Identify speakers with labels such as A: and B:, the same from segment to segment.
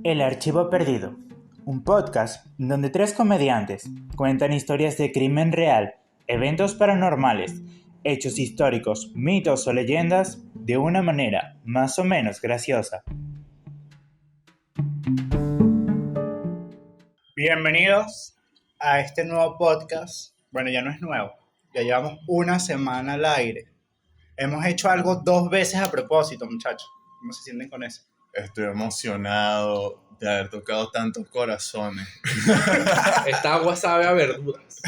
A: El Archivo Perdido, un podcast donde tres comediantes cuentan historias de crimen real, eventos paranormales, hechos históricos, mitos o leyendas de una manera más o menos graciosa. Bienvenidos a este nuevo podcast. Bueno, ya no es nuevo, ya llevamos una semana al aire. Hemos hecho algo 2 veces a propósito, muchachos. ¿Cómo se sienten con eso?
B: Estoy emocionado de haber tocado tantos corazones.
C: Esta agua sabe a verduras.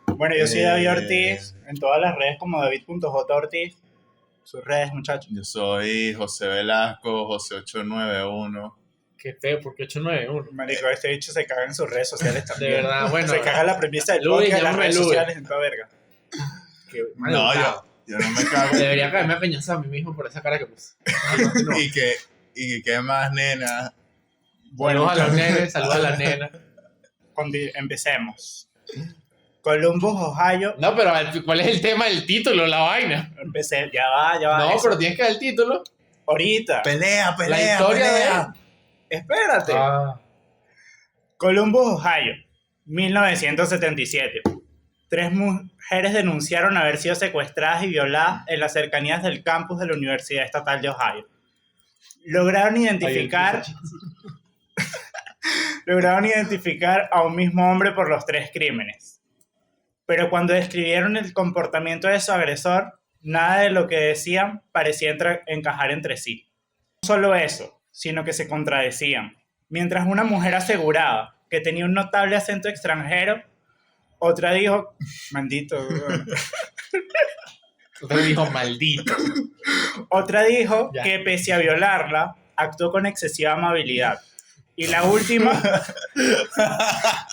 A: Bueno, yo soy David Ortiz, en todas las redes como David.J.Ortiz. Sus redes, muchachos.
B: Yo soy José Velasco, José891.
C: Qué feo, porque 891.
A: Marico, este bicho se caga en sus redes sociales también.
C: De verdad, bueno.
A: Se caga en la premisa del
C: Luis,
A: podcast, en las
C: llámame
A: redes
C: Luis.
A: sociales, en toda verga.
C: Qué mal
B: No,
C: educado.
B: yo no me cago.
C: Debería caerme a peñazo a mí mismo por esa cara que puse. No.
B: Y qué más, nena.
A: Bueno,
C: Saludos a los nenes, saludos a las nenas.
A: empecemos. Columbus, Ohio.
C: No, pero ¿cuál es el tema del título, la vaina?
A: Ya va.
C: No,
A: eso.
C: pero tienes que dar el título.
A: Ahorita.
B: Pelea.
C: La historia
B: pelea.
A: Espérate. Columbus, Ohio, 1977. 3 mujeres denunciaron haber sido secuestradas y violadas en las cercanías del campus de la Universidad Estatal de Ohio. Lograron identificar a un mismo hombre por los 3 crímenes. Pero cuando describieron el comportamiento de su agresor, nada de lo que decían parecía encajar entre sí. No solo eso, sino que se contradecían. Mientras una mujer aseguraba que tenía un notable acento extranjero, otra dijo, maldito.
C: Otra dijo, maldito.
A: Otra dijo
C: Ya.
A: que pese a violarla, actuó con excesiva amabilidad. Y la última,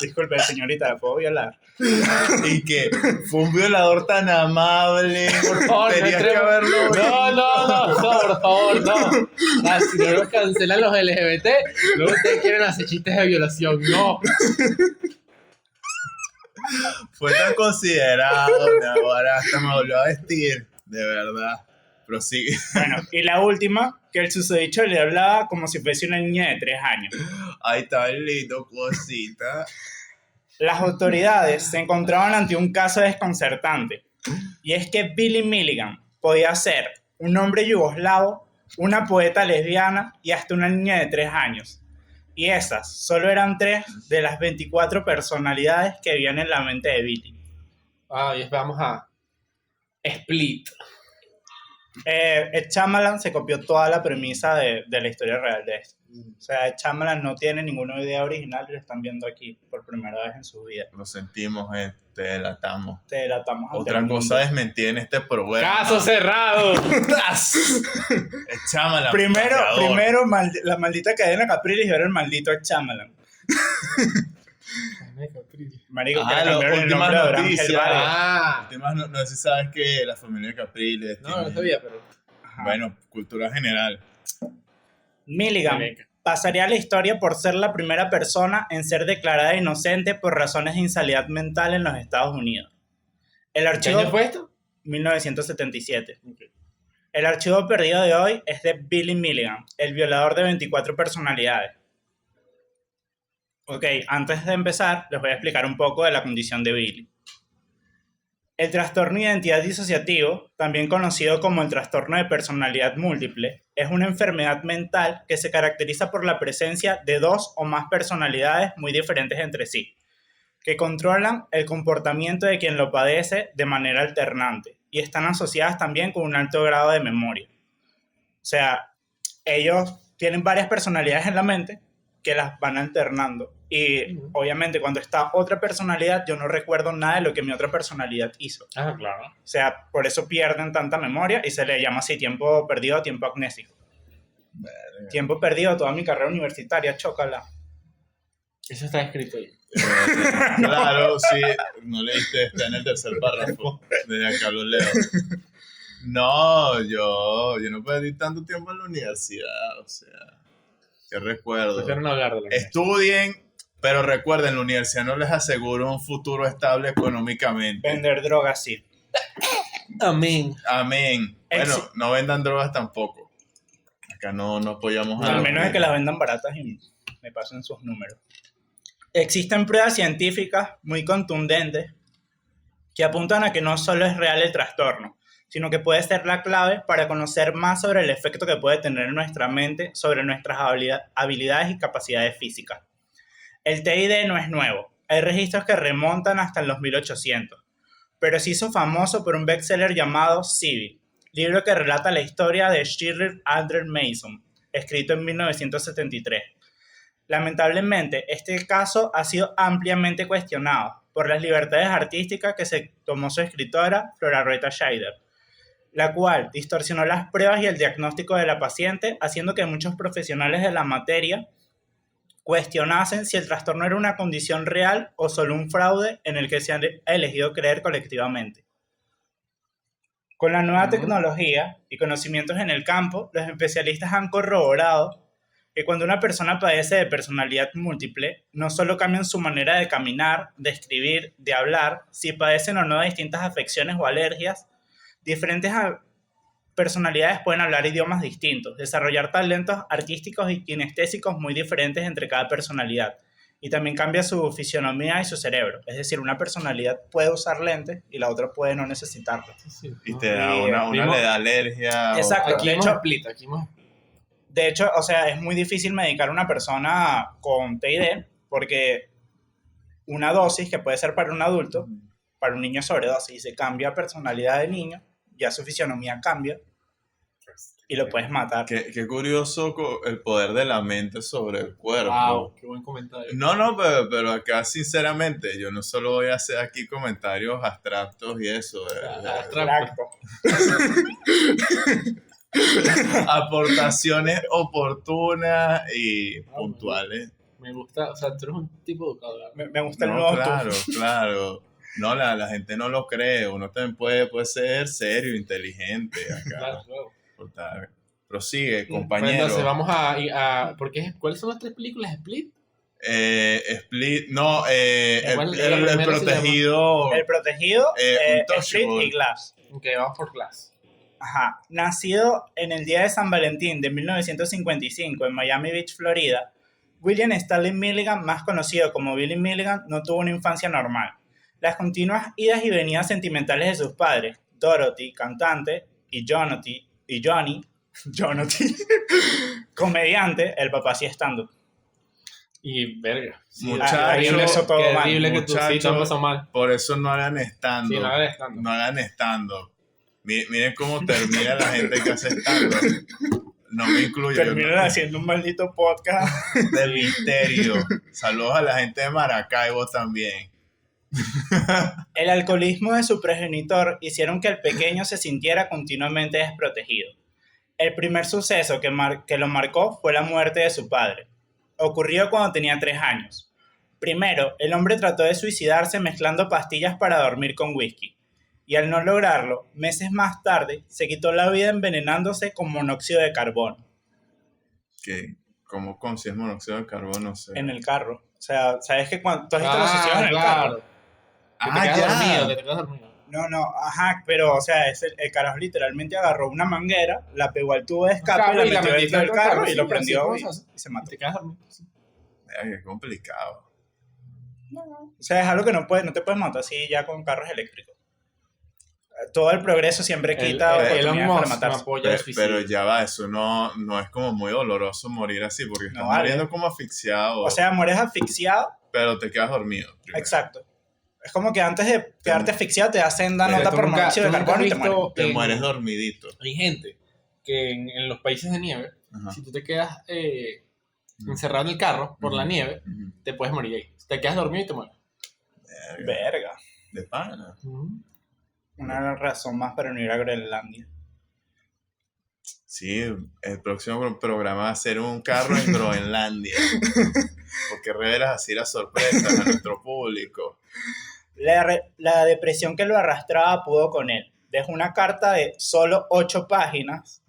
A: disculpe señorita, ¿la puedo violar?
B: Y que fue un violador tan amable.
C: Por favor,
B: Tenías que haberlo
C: No, por favor, no. Ah, si no nos cancelan los LGBT, luego ustedes quieren hacer chistes de violación. No.
B: Fue tan considerado. Ahora hasta me volvió a vestir. De verdad. Prosigue.
A: Bueno, y la última, que el susodicho le hablaba como si fuese una niña de 3 años.
B: Ay, está lindo, cosita.
A: Las autoridades se encontraban ante un caso desconcertante, y es que Billy Milligan podía ser un hombre yugoslavo, una poeta lesbiana y hasta una niña de 3 años. Y esas solo eran 3 de las 24 personalidades que habían en la mente de Billy.
C: Y vamos a Split.
A: Ed Shyamalan se copió toda la premisa de la historia real de esto. O sea, Ed Shyamalan no tiene ninguna idea original y lo están viendo aquí por primera vez en su vida.
B: Lo sentimos, te delatamos.
A: Te delatamos ante
B: Otra
A: el
B: cosa
A: mundo.
B: desmentí en este programa.
C: ¡Caso cerrado!
B: Chámala.
A: Primero la maldita cadena Capriles y ahora el maldito Ed Shyamalan. Marico, que le
B: Las
A: cambiaron el
B: últimas
A: nombre a Abraham
B: noticias.
A: Gelbade.
B: No sé si sabes que la familia Capriles.
C: No, no sabía, pero...
A: Ajá.
B: Bueno, cultura general.
A: Milligan pasaría a la historia por ser la primera persona en ser declarada inocente por razones de insanidad mental en los Estados Unidos. El
C: ¿Qué
A: archivo
C: año fue esto?
A: 1977. El archivo perdido de hoy es de Billy Milligan, el violador de 24 personalidades. Ok, antes de empezar, les voy a explicar un poco de la condición de Billy. El trastorno de identidad disociativo, también conocido como el trastorno de personalidad múltiple, es una enfermedad mental que se caracteriza por la presencia de 2 o más personalidades muy diferentes entre sí, que controlan el comportamiento de quien lo padece de manera alternante y están asociadas también con un alto grado de memoria. O sea, ellos tienen varias personalidades en la mente que las van alternando. Y obviamente cuando está otra personalidad, yo no recuerdo nada de lo que mi otra personalidad hizo.
C: Claro.
A: O sea, por eso pierden tanta memoria y se le llama así tiempo perdido o tiempo amnésico. Tiempo perdido, toda mi carrera universitaria, chócala.
C: Eso está escrito ahí.
B: Claro, sí. No leíste, está en el tercer párrafo. Desde acá lo leo. No, yo no perdí tanto tiempo en la universidad. O sea, qué recuerdo.
C: Prefiero no hablar de la
B: Estudien, pero recuerden, la universidad no les asegura un futuro estable económicamente.
A: Vender drogas, sí.
C: Amén.
B: Amén. Bueno, no vendan drogas tampoco. Acá no apoyamos a
A: Al
B: los
A: menos de que
B: niños.
A: las vendan baratas y me pasen sus números. Existen pruebas científicas muy contundentes que apuntan a que no solo es real el trastorno, sino que puede ser la clave para conocer más sobre el efecto que puede tener en nuestra mente sobre nuestras habilidades y capacidades físicas. El TID no es nuevo, hay registros que remontan hasta los 1800, pero se hizo famoso por un bestseller llamado Civil, libro que relata la historia de Shirley Adler Mason, escrito en 1973. Lamentablemente, este caso ha sido ampliamente cuestionado por las libertades artísticas que se tomó su escritora, Flora Rita Scheider, la cual distorsionó las pruebas y el diagnóstico de la paciente, haciendo que muchos profesionales de la materia cuestionasen si el trastorno era una condición real o solo un fraude en el que se han elegido creer colectivamente. Con la nueva tecnología y conocimientos en el campo, los especialistas han corroborado que cuando una persona padece de personalidad múltiple, no solo cambian su manera de caminar, de escribir, de hablar, si padecen o no de distintas afecciones o alergias, diferentes personalidades pueden hablar idiomas distintos, desarrollar talentos artísticos y kinestésicos muy diferentes entre cada personalidad, y también cambia su fisionomía y su cerebro. Es decir, una personalidad puede usar lentes y la otra puede no necesitarlos.
B: Y te da una le da alergia.
A: Exacto.
C: Aquí
A: De
C: hemos
A: hecho,
C: split, aquí hemos...
A: De hecho, o sea, es muy difícil medicar a una persona con TID porque una dosis que puede ser para un adulto, para un niño sobredosis, y se cambia personalidad del niño, ya su fisionomía cambia y lo puedes matar.
B: Qué curioso el poder de la mente sobre el cuerpo.
C: Wow, qué buen comentario.
B: No, pero acá sinceramente yo no solo voy a hacer aquí comentarios abstractos y eso.
A: Abstracto.
B: Aportaciones oportunas y puntuales.
C: Me gusta, o sea, tú eres un tipo educado, ¿verdad?
A: Me gusta el
B: No,
A: nuevo
B: claro,
A: tú.
B: claro. No, la gente no lo cree. Uno también puede ser serio, inteligente acá.
C: Claro.
B: Prosigue,
C: Pues
B: compañero.
C: entonces vamos ¿cuáles son las 3 películas? ¿Split?
B: Split, no,
C: ¿Cuál
B: el,
C: es la
B: el
C: primera que se
A: El
B: protegido.
A: protegido,
B: Untouchable.
A: Split y Glass.
C: Ok, vamos por Glass.
A: Ajá. Nacido en el día de San Valentín de 1955 en Miami Beach, Florida, William Stanley Milligan, más conocido como Billy Milligan, no tuvo una infancia normal. Las continuas idas y venidas sentimentales de sus padres, Dorothy, cantante, y Johnny, comediante, el papá sí estando.
C: Y verga. Sí,
B: Muchacho,
A: eso todo
C: qué
A: mal.
C: horrible que tu
B: muchacho.
C: cita empezó mal.
B: Por eso no hagan stand-up.
C: Sí, no hagas stand-up.
B: No hagan stand-up. Miren cómo termina la gente que hace stand-up. No me incluyo.
A: Terminan haciendo un maldito podcast.
B: De misterio. Saludos a la gente de Maracaibo también.
A: El alcoholismo de su progenitor hicieron que el pequeño se sintiera continuamente desprotegido. El primer suceso que lo marcó fue la muerte de su padre. Ocurrió cuando tenía 3 años. Primero, el hombre trató de suicidarse mezclando pastillas para dormir con whisky. Y al no lograrlo, meses más tarde, se quitó la vida envenenándose con monóxido de carbono
B: ¿Cómo consigues monóxido de carbono? No sé.
A: en el carro. O sea, ¿sabes que cuando tú has visto los suicidios en el
C: claro.
A: carro?
C: Que te quedas dormido, que te quedas dormido.
A: No, ajá, pero, o sea, el carajo literalmente agarró una manguera, la pegó al tubo de escape,
C: Cable,
A: la metió dentro del carro y
C: sí,
A: lo
C: así
A: prendió
C: como
A: y
C: se hace.
A: se
C: Y
A: mató.
C: te quedas dormido. Sí.
B: Qué complicado.
A: O sea, es algo que no te puedes montar así ya con carros eléctricos. Todo el progreso siempre quita
C: Elon
A: oportunidades para
C: Musk no
A: matarse.
C: apoya el suicidio.
B: Pero ya va, eso no es como muy doloroso morir así, porque estás
A: No vale.
B: muriendo como asfixiado,
A: O sea, mueres asfixiado,
B: pero te quedas dormido. primero.
A: exacto. Es como que antes de quedarte asfixiado te hacen la
B: Pero
A: nota
C: tú
A: por
C: nunca-
A: monóxido de
C: tú nunca
A: carbono y
C: has
A: te mueres.
C: visto
B: Te
C: en-
B: mueres dormidito.
C: Hay gente que en los países de nieve,
B: Ajá.
C: si tú te quedas encerrado en el carro por la nieve,
B: Ujú.
C: te puedes morir ahí. Te quedas dormido y te mueres.
A: Verga.
B: De pana.
A: Una razón más para no ir a Groenlandia.
B: Sí, el próximo programa va a ser un carro en Groenlandia. Porque revelas así las sorpresas a nuestro público.
A: La depresión que lo arrastraba pudo con él. Dejó una carta de solo 8 páginas.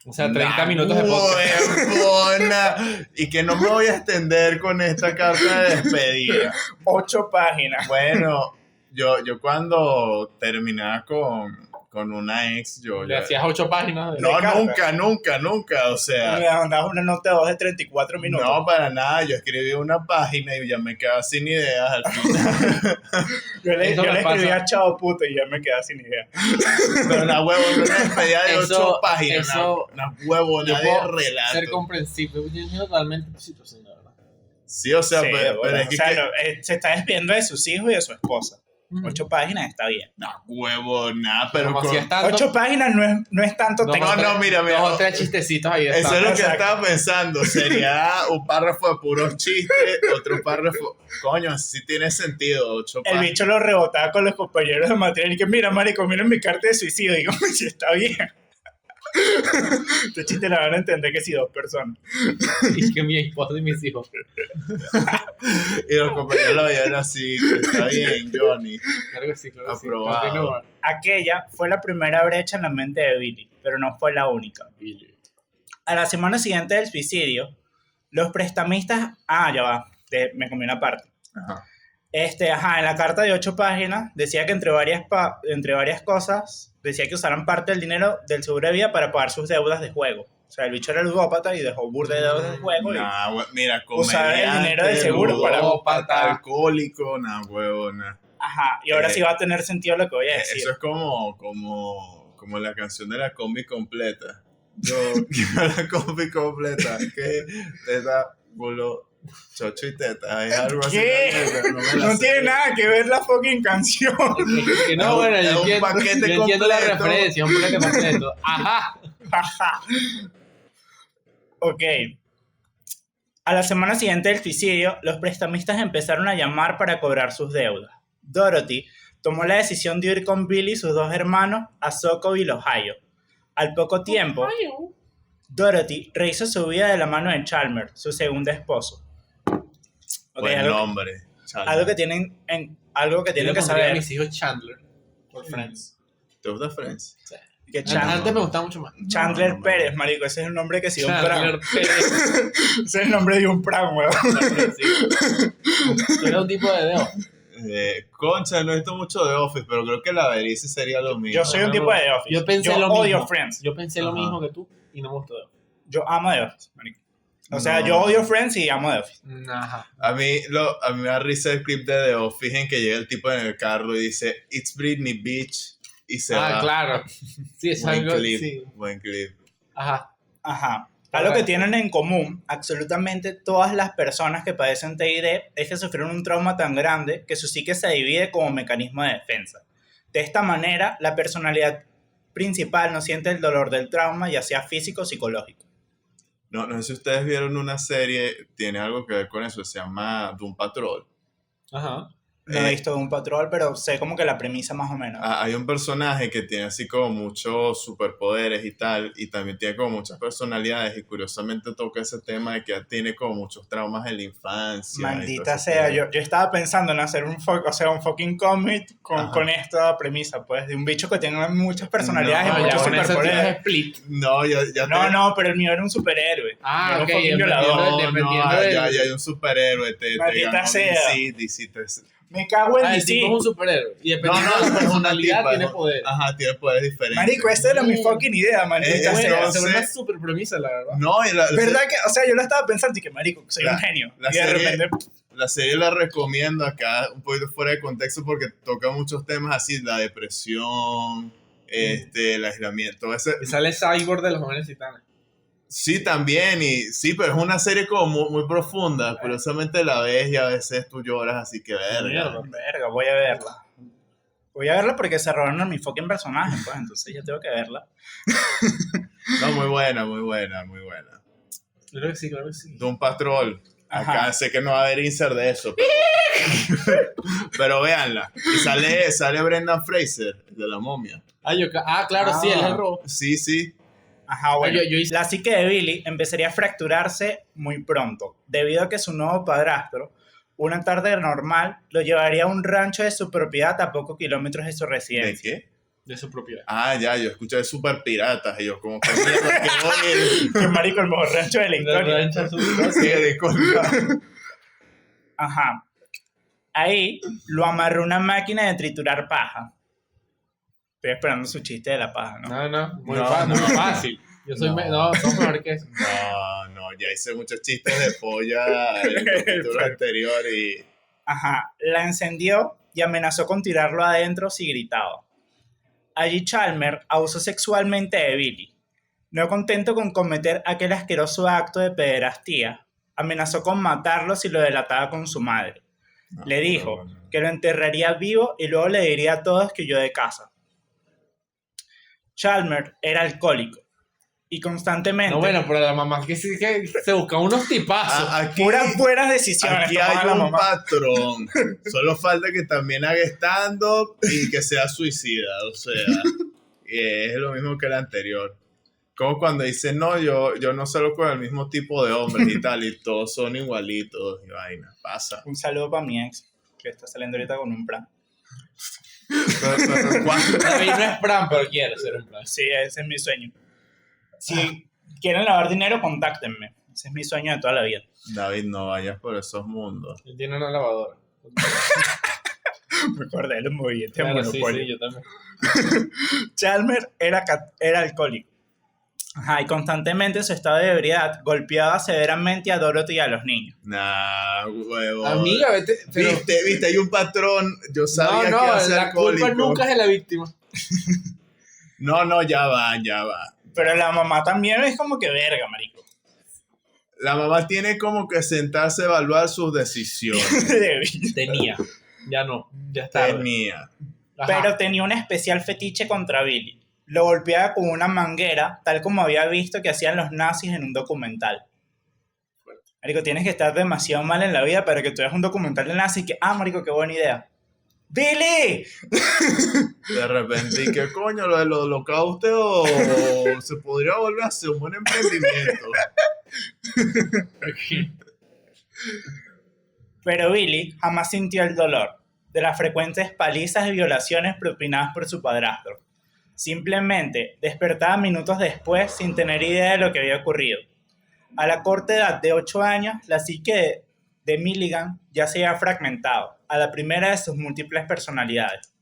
C: O sea, 30 minutos de podcast.
B: Huevona. Y que no me voy a extender con esta carta de despedida.
A: 8 páginas.
B: Bueno, yo cuando terminaba con con una ex,
C: Le hacías 8 páginas de...
B: No,
A: carta.
B: nunca, o sea...
A: Me mandabas una nota de voz de 34 minutos.
B: No, para nada, yo escribí una página y ya me quedaba sin ideas al final.
A: Yo le
C: Eso me
A: escribía
C: pasa.
A: chavo puto y ya me quedaba sin idea.
B: Pero una huevona, una despedida de 8
C: Eso-
B: páginas,
C: eso-
B: una huevona
C: Yo
B: de
C: puedo
B: relato.
C: ser comprensible. Yo entiendo totalmente tu situación, la verdad.
B: Sí, o sea,
A: Sí,
B: pero
A: bueno,
B: es que,
A: o sea, se está despidiendo de sus hijos y de su esposa. 8 páginas está bien.
B: no, huevona, pero
C: Como
B: con...
C: si es tanto...
A: 8 páginas no es tanto
C: dos
A: texto.
C: o tres-
B: no, mira.
C: Dos o 3 chistecitos ahí.
B: Eso es lo que
A: Exacto.
B: estaba pensando. Sería un párrafo de puros chistes, otro párrafo. Coño, sí tiene sentido. 8
A: El
B: páginas.
A: bicho lo rebotaba con los compañeros de material y que mira, marico, miren mi carta de suicidio. Digo, si está bien. Este chiste la van a entender que si 2 personas.
C: Y que mi esposa y mis hijos.
B: Y los compañeros lo veían así. Está bien, Johnny.
C: Claro que sí, claro que sí.
B: Aprobado.
C: Continúa.
A: Aquella fue la primera brecha en la mente de Billy, pero no fue la única. A la semana siguiente del suicidio, los prestamistas... Ah, ya va, me comí una parte.
B: Ajá.
A: En la carta de 8 páginas decía que entre varias cosas, decía que usaran parte del dinero del seguro de vida para pagar sus deudas de juego. O sea, el bicho era ludópata y dejó burda de deudas de juego.
B: Nah, mira,
A: Usar el dinero del seguro para-
B: ludópata, alcohólico, nah, huevona.
A: Y ahora sí va a tener sentido lo que voy a decir.
B: Eso es como la canción de la combi completa. Yo quiero la combi completa. Que teta, culo, chocho y teta. Es algo así.
A: ¿Qué?
B: No me la
A: No
B: sé.
A: tiene nada que ver la fucking canción.
C: Que no, bueno,
B: Es
C: yo
B: un
C: entiendo,
B: paquete
C: yo entiendo la
B: completo.
C: referencia, un paquete completo. Ajá.
A: Ok. A la semana siguiente del suicidio, los prestamistas empezaron a llamar para cobrar sus deudas. Dorothy tomó la decisión de ir con Billy y sus 2 hermanos a Socaville, Ohio. Al poco tiempo, Dorothy rehizo su vida de la mano de Chalmers, su segundo esposo. Ok,
B: Buen nombre.
A: algo que tienen
C: Yo
A: que
C: le pondría a
A: saber,
C: mis hijos Chandler por Friends.
B: ¿Te gusta Friends?
A: que
C: Antes me gustaba mucho más.
A: Chandler
B: No,
A: Pérez, marico, ese es el nombre que sigue un
C: Chandler
A: pran.
C: Pérez.
A: Ese es el nombre de un pran, weón.
C: Tú eres un tipo de dedo.
B: Concha, no he visto mucho de Office, pero creo que la verice sería lo mismo.
A: Yo soy un tipo de The Office.
C: Yo pensé lo
A: odio
C: mismo.
A: Friends.
C: Yo pensé lo
B: Ajá.
C: mismo que tú y no me gustó.
A: Yo amo The Office, marico. O sea,
B: No.
A: yo odio Friends y amo The Office.
C: Ajá.
B: A mí me da risa el clip de The Office en que llega el tipo en el carro y dice It's Britney Beach y se va.
C: Claro. Sí, es
B: Buen
C: algo.
B: clip,
C: Sí.
B: buen clip.
C: Ajá.
A: Ajá. Algo que tienen en común absolutamente todas las personas que padecen TID es que sufrieron un trauma tan grande que su psique se divide como mecanismo de defensa. De esta manera, la personalidad principal no siente el dolor del trauma, ya sea físico o psicológico.
B: No sé si ustedes vieron una serie, tiene algo que ver con eso, se llama Doom Patrol.
C: Ajá.
A: No he visto un patrón, pero sé como que la premisa más o menos.
B: Hay un personaje que tiene así como muchos superpoderes y tal, y también tiene como muchas personalidades, y curiosamente toca ese tema de que tiene como muchos traumas en la infancia. y todo
A: Maldita
B: ese
A: sea,
B: tema.
A: yo estaba pensando en hacer un fucking cómic
B: Ajá.
A: con esta premisa, pues, de un bicho que tiene muchas personalidades
B: No,
A: y
C: Ah,
A: muchos
C: ya con eso
A: superpoderes.
C: tienes split.
B: No, ya
A: No, pero el mío era un superhéroe.
C: Ah,
A: Era un
C: ok,
A: fucking
C: dependiendo
A: violador.
C: de- dependiendo
B: no,
C: del-
B: ya hay un superhéroe, te
A: Maldita
B: ganó
A: sea.
B: DC,
A: Me cago en
C: Ah, el
A: DC.
C: tipo es un superhéroe. Y dependiendo de
B: es
C: la
B: una
C: personalidad
B: tipa,
C: tiene
B: ¿no?
C: poder.
B: Ajá, tiene poderes diferentes.
A: Marico, esa era mi fucking idea, maldita
B: Es
A: sea.
B: bueno.
C: Se ve
B: sé.
C: una super premisa, la verdad.
B: No, y
A: ¿Verdad que? O sea, yo lo estaba pensando y que, marico, soy
B: La-
A: un genio.
B: la
A: Y de
B: serie-
A: repente,
B: la serie la recomiendo acá un poquito fuera de contexto porque toca muchos temas así, la depresión, el aislamiento, ese,
C: Y sale Cyborg de los Jóvenes Titanes.
B: sí también, y sí, pero es una serie como muy profunda, curiosamente la ves y a veces tú lloras, así que verga.
C: Mierda.
A: verga, voy a verla. Voy a verla porque se robaron a mi fucking personaje, pues, entonces yo tengo que verla.
B: No, muy buena, muy buena, muy buena.
C: Claro que sí, claro que sí.
B: Doom Patrol. Acá
A: Ajá.
B: sé que no va a haber insert de eso, pero véanla. Y sale Brendan Fraser, de la momia.
C: Claro, sí, él es el robo.
B: Sí.
A: Ajá, bueno.
C: yo hice-
A: La psique de Billy empezaría a fracturarse muy pronto, debido a que su nuevo padrastro, una tarde normal, lo llevaría a un rancho de su propiedad a pocos kilómetros de su
B: ¿De
A: residencia.
B: qué?
C: De su propiedad.
B: Ah, ya, yo escuché Super Piratas y yo como que mierda, que voy
A: Que marico, el mejor rancho de la historia.
B: sí, disculpa.
A: Ajá. Ahí lo amarró una máquina de triturar paja. Estoy esperando su chiste de la paja, ¿no?
C: No, muy
B: No,
C: fácil,
B: no.
C: muy fácil. Yo soy,
B: No.
C: somos mejor que eso.
B: No, ya hice muchos chistes de polla en el capítulo anterior y...
A: Ajá, la encendió y amenazó con tirarlo adentro si gritaba. Allí Chalmers abusó sexualmente de Billy. No contento con cometer aquel asqueroso acto de pederastía, amenazó con matarlo si lo delataba con su madre.
B: No,
A: Le dijo
B: pero bueno.
A: que lo enterraría vivo y luego le diría a todos que huyó de casa. Chalmers era alcohólico y constantemente...
C: No, bueno, pero la mamá que sí que se busca unos tipazos.
B: Aquí,
A: puras buenas decisiones.
B: aquí
A: tomaba
B: hay
A: la
B: un
A: mamá.
B: patrón. Solo falta que también haga stand-up y que sea suicida. O sea, es lo mismo que el anterior. Como cuando dice, no, yo no salgo con el mismo tipo de hombres y tal, y todos son igualitos y vaina. Pasa.
A: Un saludo para mi ex, que está saliendo ahorita con un plan.
B: Pero, ¿cuánto?
C: David no es Fran, pero quiere ser un plan.
A: Sí, ese es mi sueño. Si quieren lavar dinero, contáctenme. Ese es mi sueño de toda la vida.
B: David, no vayas por esos mundos.
C: Él tiene una lavadora.
A: Me acordé de los movimientos de
C: Claro, sí,
A: Monopoly.
C: sí, yo también.
A: Chalmers era alcohólico. Ajá, y constantemente en su estado de ebriedad golpeaba severamente a Dorothy y a los niños.
B: Nah, huevo.
C: Amiga, vete. Pero...
B: ¿Viste? Hay un patrón. Yo sabía
C: No,
B: que iba a ser
C: la culpa
B: alcohólico.
C: nunca es de la víctima.
B: No, ya va.
A: Pero la mamá también es como que verga, marico.
B: La mamá tiene como que sentarse a evaluar sus decisiones.
C: Tenía. Ya no. Ya está.
B: Tenía.
A: Pero tenía un especial fetiche contra Billy. Lo golpeaba con una manguera, tal como había visto que hacían los nazis en un documental. Marico, tienes que estar demasiado mal en la vida para que tú veas un documental de nazis que, marico, qué buena idea. ¡Billy!
B: De repente, ¿y qué coño? ¿Lo del holocausto se podría volver a hacer un buen emprendimiento?
A: Pero Billy jamás sintió el dolor de las frecuentes palizas y violaciones propinadas por su padrastro. Simplemente despertaba minutos después sin tener idea de lo que había ocurrido. A la corta edad de 8 años, la psique de Milligan ya se había fragmentado a la primera de sus múltiples personalidades.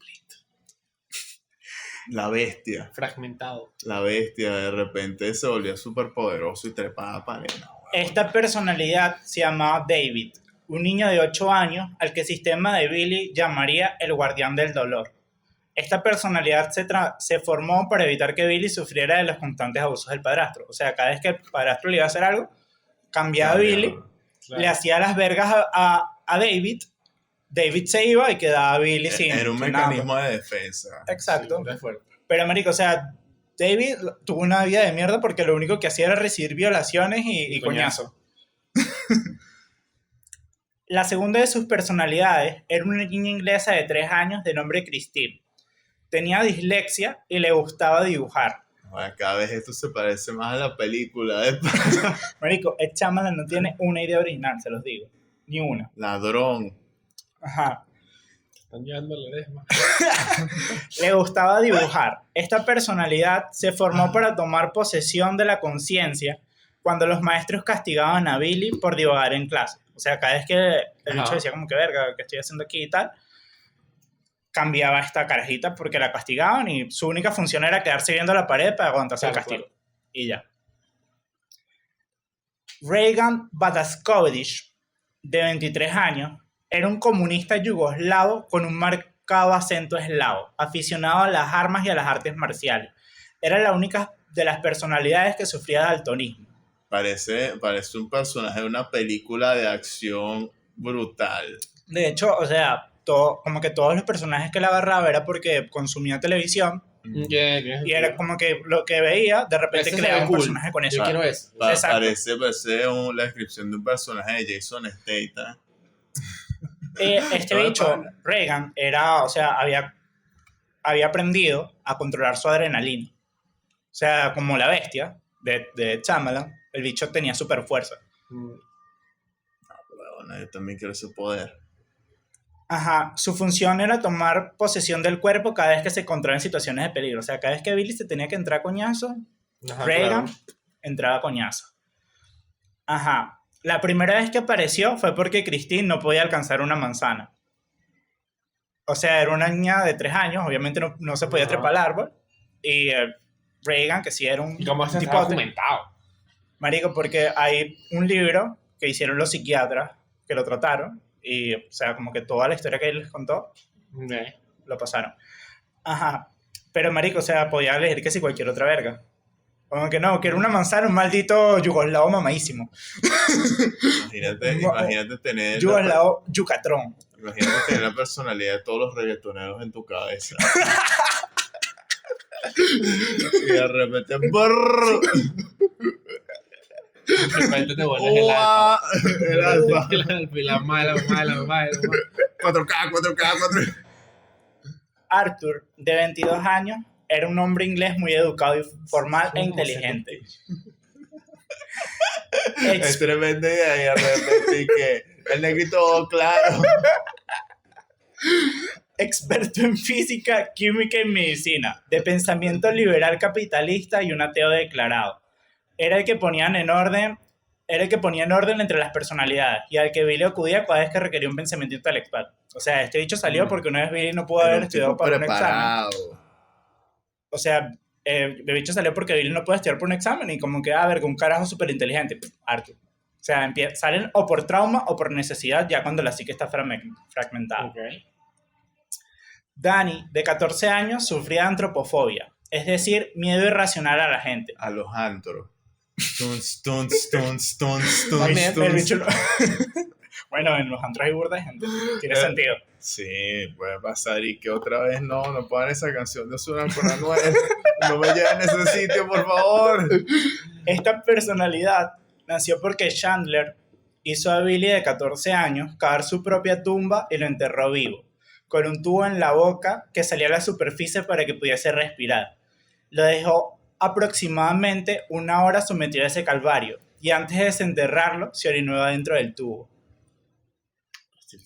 B: La bestia.
C: Fragmentado.
B: La bestia de repente se volvía súper poderoso y trepaba paredes.
A: Esta personalidad se llamaba David, un niño de 8 años al que el sistema de Billy llamaría el guardián del dolor. Esta personalidad se formó para evitar que Billy sufriera de los constantes abusos del padrastro. O sea, cada vez que el padrastro le iba a hacer algo, cambiaba a Billy,
C: Claro.
A: le hacía las vergas a David, David se iba y quedaba Billy sin
B: Era un
A: sin nada.
B: mecanismo de defensa.
A: Exacto.
C: Sí, fuerte.
A: Pero, marico, o sea, David tuvo una vida de mierda porque lo único que hacía era recibir violaciones y coñazo. La segunda de sus personalidades era una niña inglesa de 3 años de nombre Christine. Tenía dislexia y le gustaba dibujar.
B: Bueno, cada vez esto se parece más a la película de
A: Marico, Ed Shyamalan no tiene una idea original, se los digo. Ni una.
B: Ladrón.
A: Ajá.
C: Están llevando la desma.
A: Le gustaba dibujar. Esta personalidad se formó para tomar posesión de la conciencia cuando los maestros castigaban a Billy por divagar en clase. O sea, cada vez que el bicho decía como que verga, ¿qué estoy haciendo aquí y tal? Cambiaba esta carajita porque la castigaban y su única función era quedarse viendo la pared para aguantarse el castigo.
C: Claro.
A: Y ya. Reagan Bataskovich, de 23 años, era un comunista yugoslavo con un marcado acento eslavo, aficionado a las armas y a las artes marciales. Era la única de las personalidades que sufría de daltonismo.
B: Parece un personaje de una película de acción brutal.
A: De hecho, o sea, como que todos los personajes que le agarraba era porque consumía televisión y era como que lo que veía, de repente
C: Ese se
A: creaba
C: ve
A: un
C: cool.
A: personaje con eso.
C: Yo quiero eso.
A: Exacto.
B: Parece la descripción de un personaje de Jason Statham.
A: Este bicho, Reagan, era, o sea, había aprendido a controlar su adrenalina. O sea, como la bestia de Shyamalan, el bicho tenía super fuerza.
B: Bueno, yo también quiero ese poder.
A: Ajá, su función era tomar posesión del cuerpo cada vez que se encontraba en situaciones de peligro. O sea, cada vez que Billy se tenía que entrar a coñazo,
C: Ajá,
A: Reagan
C: claro.
A: entraba a coñazo. Ajá. La primera vez que apareció fue porque Christine no podía alcanzar una manzana. O sea, era una niña de 3 años, obviamente no se podía
C: Ajá.
A: trepar al árbol. Y Reagan, que sí era un
C: ¿Y cómo se está
A: tipote.
C: documentado?
A: Marico, porque hay un libro que hicieron los psiquiatras que lo trataron. Y, o sea, como que toda la historia que él les contó,
C: Ok.
A: lo pasaron. Ajá. Pero, marico, o sea, podía elegir que si cualquier otra verga. Como que no, que era una manzana, un maldito yugoslavo mamadísimo.
B: Imagínate tener
A: Yugoslavo yucatrón.
B: la personalidad de todos los reggaetoneros en tu cabeza. Y de repente, brrr,
C: De repente te vuelves el alfa.
B: el alfa.
C: El alfa y la mala.
B: 4K, 4K.
A: Arthur, de 22 años, era un hombre inglés muy educado y formal e
C: ¿Cómo
A: inteligente.
B: Es tremenda idea y de repente y que el negrito claro.
A: Experto en física, química y medicina, de pensamiento liberal capitalista y un ateo declarado. Era el que ponía en orden entre las personalidades y al que Billy acudía cada vez que requería un pensamiento intelectual. O sea, este dicho salió porque una vez Billy no pudo haber estudiado para un examen. O sea, el bicho salió porque Billy no puede estudiar por un examen y como que, a ver, con un carajo súper inteligente, Arthur. O sea, salen o por trauma o por necesidad ya cuando la psique está fragmentada.
C: Ok.
A: Danny, de 14 años, sufría de antropofobia, es decir, miedo irracional a la gente.
B: A los antros. Tuns.
C: También,
A: El bicho Bueno, en los antros hay burda de gente. Tiene sentido.
B: Sí, puede pasar y que otra vez no pongan esa canción de Ozuna con Anuel. No me lleven a ese sitio, por favor.
A: Esta personalidad nació porque Chandler hizo a Billy de 14 años cavar su propia tumba y lo enterró vivo, con un tubo en la boca que salía a la superficie para que pudiese respirar. Lo dejó aproximadamente 1 hora sometido a ese calvario y antes de desenterrarlo se orinó dentro del tubo.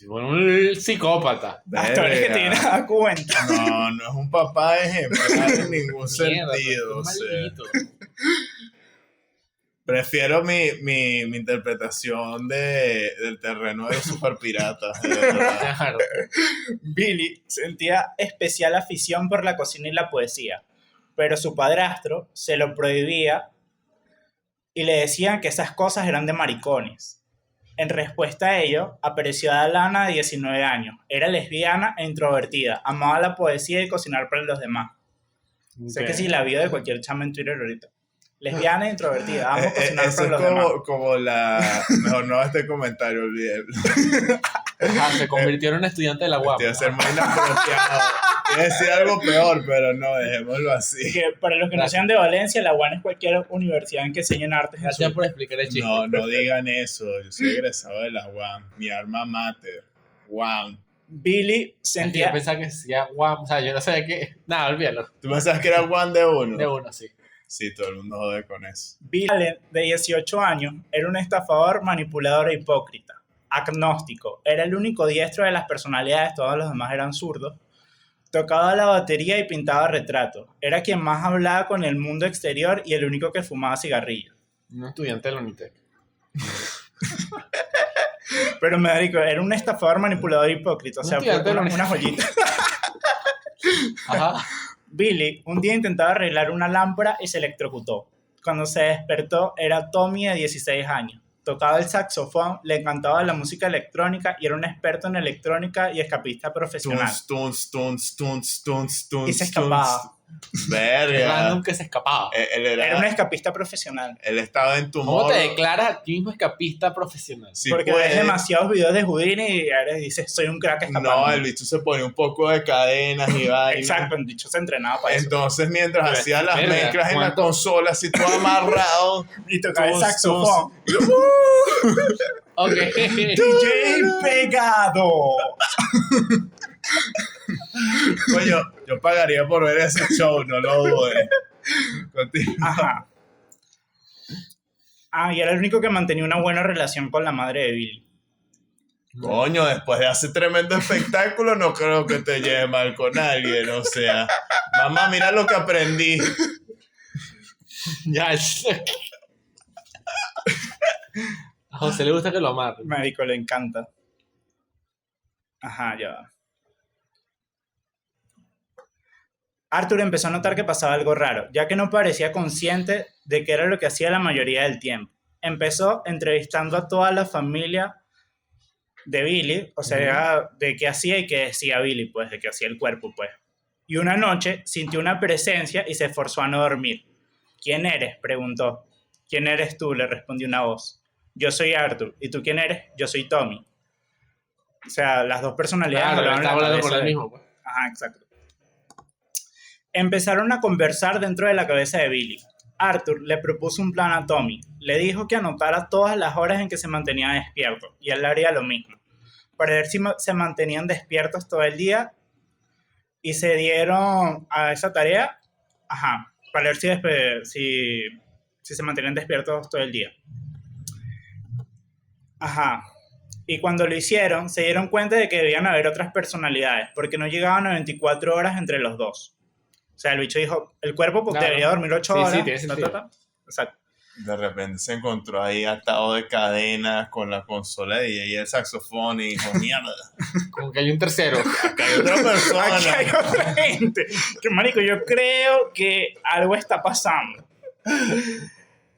C: Bueno, un psicópata.
A: Hasta ahora es que te vienes a dar cuenta.
B: No es un papá ejemplar en ningún
C: Mierda,
B: sentido. O
C: pero
B: sea,
C: maldito.
B: prefiero mi interpretación del terreno de los superpiratas. De verdad.
C: Claro.
A: Billy sentía especial afición por la cocina y la poesía, pero su padrastro se lo prohibía y le decían que esas cosas eran de maricones. En respuesta a ello, apareció Alana de 19 años. Era lesbiana e introvertida, amaba la poesía y cocinar para los demás. Sé que sí la vio de cualquier chama en Twitter ahorita. Lesbiana e introvertida, amo cocinar
B: Eso
A: para
B: es
A: los demás.
B: como la... Mejor no este comentario, olvídelo.
C: Ajá, se convirtió en un estudiante de la UAM.
B: Te iba a ser muy inapropiado. Iba a decir algo peor, pero no, dejémoslo
A: Y
B: así.
A: que para los que no sean de Valencia, la UAN es cualquier universidad en que enseñen artes. en
C: Gracias
A: su-
C: por explicar el chiste.
B: No digan eso. Yo soy egresado de la UAM. Mi alma mater. UAM.
A: Billy
C: Es que yo
A: sentía...
C: pensaba que decía UAM, o sea, yo no sabía qué. Nada, olvídalo.
B: ¿Tú pensabas que era UAM de uno?
C: De uno, sí.
B: Sí, todo el mundo jode con eso.
A: Bill Allen, de 18 años, era un estafador, manipulador e hipócrita. Agnóstico. Era el único diestro de las personalidades, todos los demás eran zurdos. Tocaba la batería y pintaba retratos. Era quien más hablaba con el mundo exterior y el único que fumaba cigarrillos.
C: Un estudiante de la Unitec.
A: Pero marico, era un estafador, manipulador e hipócrita. O sea,
C: Hostia,
A: fue
C: pero-
A: una joyita.
C: Ajá.
A: Billy un día intentaba arreglar una lámpara y se electrocutó. Cuando se despertó era Tommy de 16 años. Tocaba el saxofón, le encantaba la música electrónica y era un experto en electrónica y escapista profesional.
B: Tuns.
A: Y se escapaba.
B: Verga.
C: Random que se escapaba.
B: Él
A: Era un escapista profesional.
B: Él estaba en tu
C: ¿Cómo te
B: morro.
C: declaras a ti mismo escapista profesional?
B: Sí
A: porque
B: puede.
A: ves demasiados videos de Houdini y ahora dices, soy un crack escapando.
B: No, el bicho se ponía un poco de cadenas y vainas.
A: Exacto, el dicho se entrenaba para eso.
B: Entonces, mientras
C: Pero,
B: hacía las
C: verga,
B: mezclas en la
C: ¿cuánto?
B: consola, así todo amarrado.
A: Y tocaba el
B: Tus-
A: saxofón.
C: Ok.
A: DJ Pegado.
B: Coño, yo pagaría por ver ese show, no lo dudes. Contigo.
A: Ajá. Ah, y era el único que mantenía una buena relación con la madre de Billy.
B: Coño, después de hacer tremendo espectáculo, no creo que te lleve mal con alguien. O sea, mamá, mira lo que aprendí.
C: Ya. A José le gusta que lo amarren.
A: Marico, le encanta. Ajá, ya va. Arthur empezó a notar que pasaba algo raro, ya que no parecía consciente de qué era lo que hacía la mayoría del tiempo. Empezó entrevistando a toda la familia de Billy, o sea, de qué hacía y qué decía Billy, pues, de qué hacía el cuerpo, pues. Y una noche sintió una presencia y se esforzó a no dormir. ¿Quién eres?, preguntó. ¿Quién eres tú?, le respondió una voz. Yo soy Arthur. ¿Y tú quién eres? Yo soy Tommy. O sea, las dos personalidades
C: Claro,
A: hablaban en
C: estaba
A: la
C: hablando
A: cabeza
C: con el
A: de-
C: mismo, pues.
A: Ajá, exacto. Empezaron a conversar dentro de la cabeza de Billy. Arthur le propuso un plan a Tommy. Le dijo que anotara todas las horas en que se mantenía despierto, y él haría lo mismo, para ver si se mantenían despiertos todo el día, y se dieron a esa tarea, ajá, para ver si se mantenían despiertos todo el día. Ajá. Y cuando lo hicieron, se dieron cuenta de que debían haber otras personalidades, porque no llegaban a 24 horas entre los dos. O sea, el bicho dijo, el cuerpo pues,
C: Claro.
A: debería dormir 8
C: Sí,
A: horas.
C: sí, tiene sentido.
A: Exacto.
B: De repente se encontró ahí atado de cadenas con la consola de DJ y el saxofón y dijo, mierda,
C: Como que hay un tercero.
B: acá hay otra persona.
A: Aquí hay otra gente. Que marico, yo creo que algo está pasando.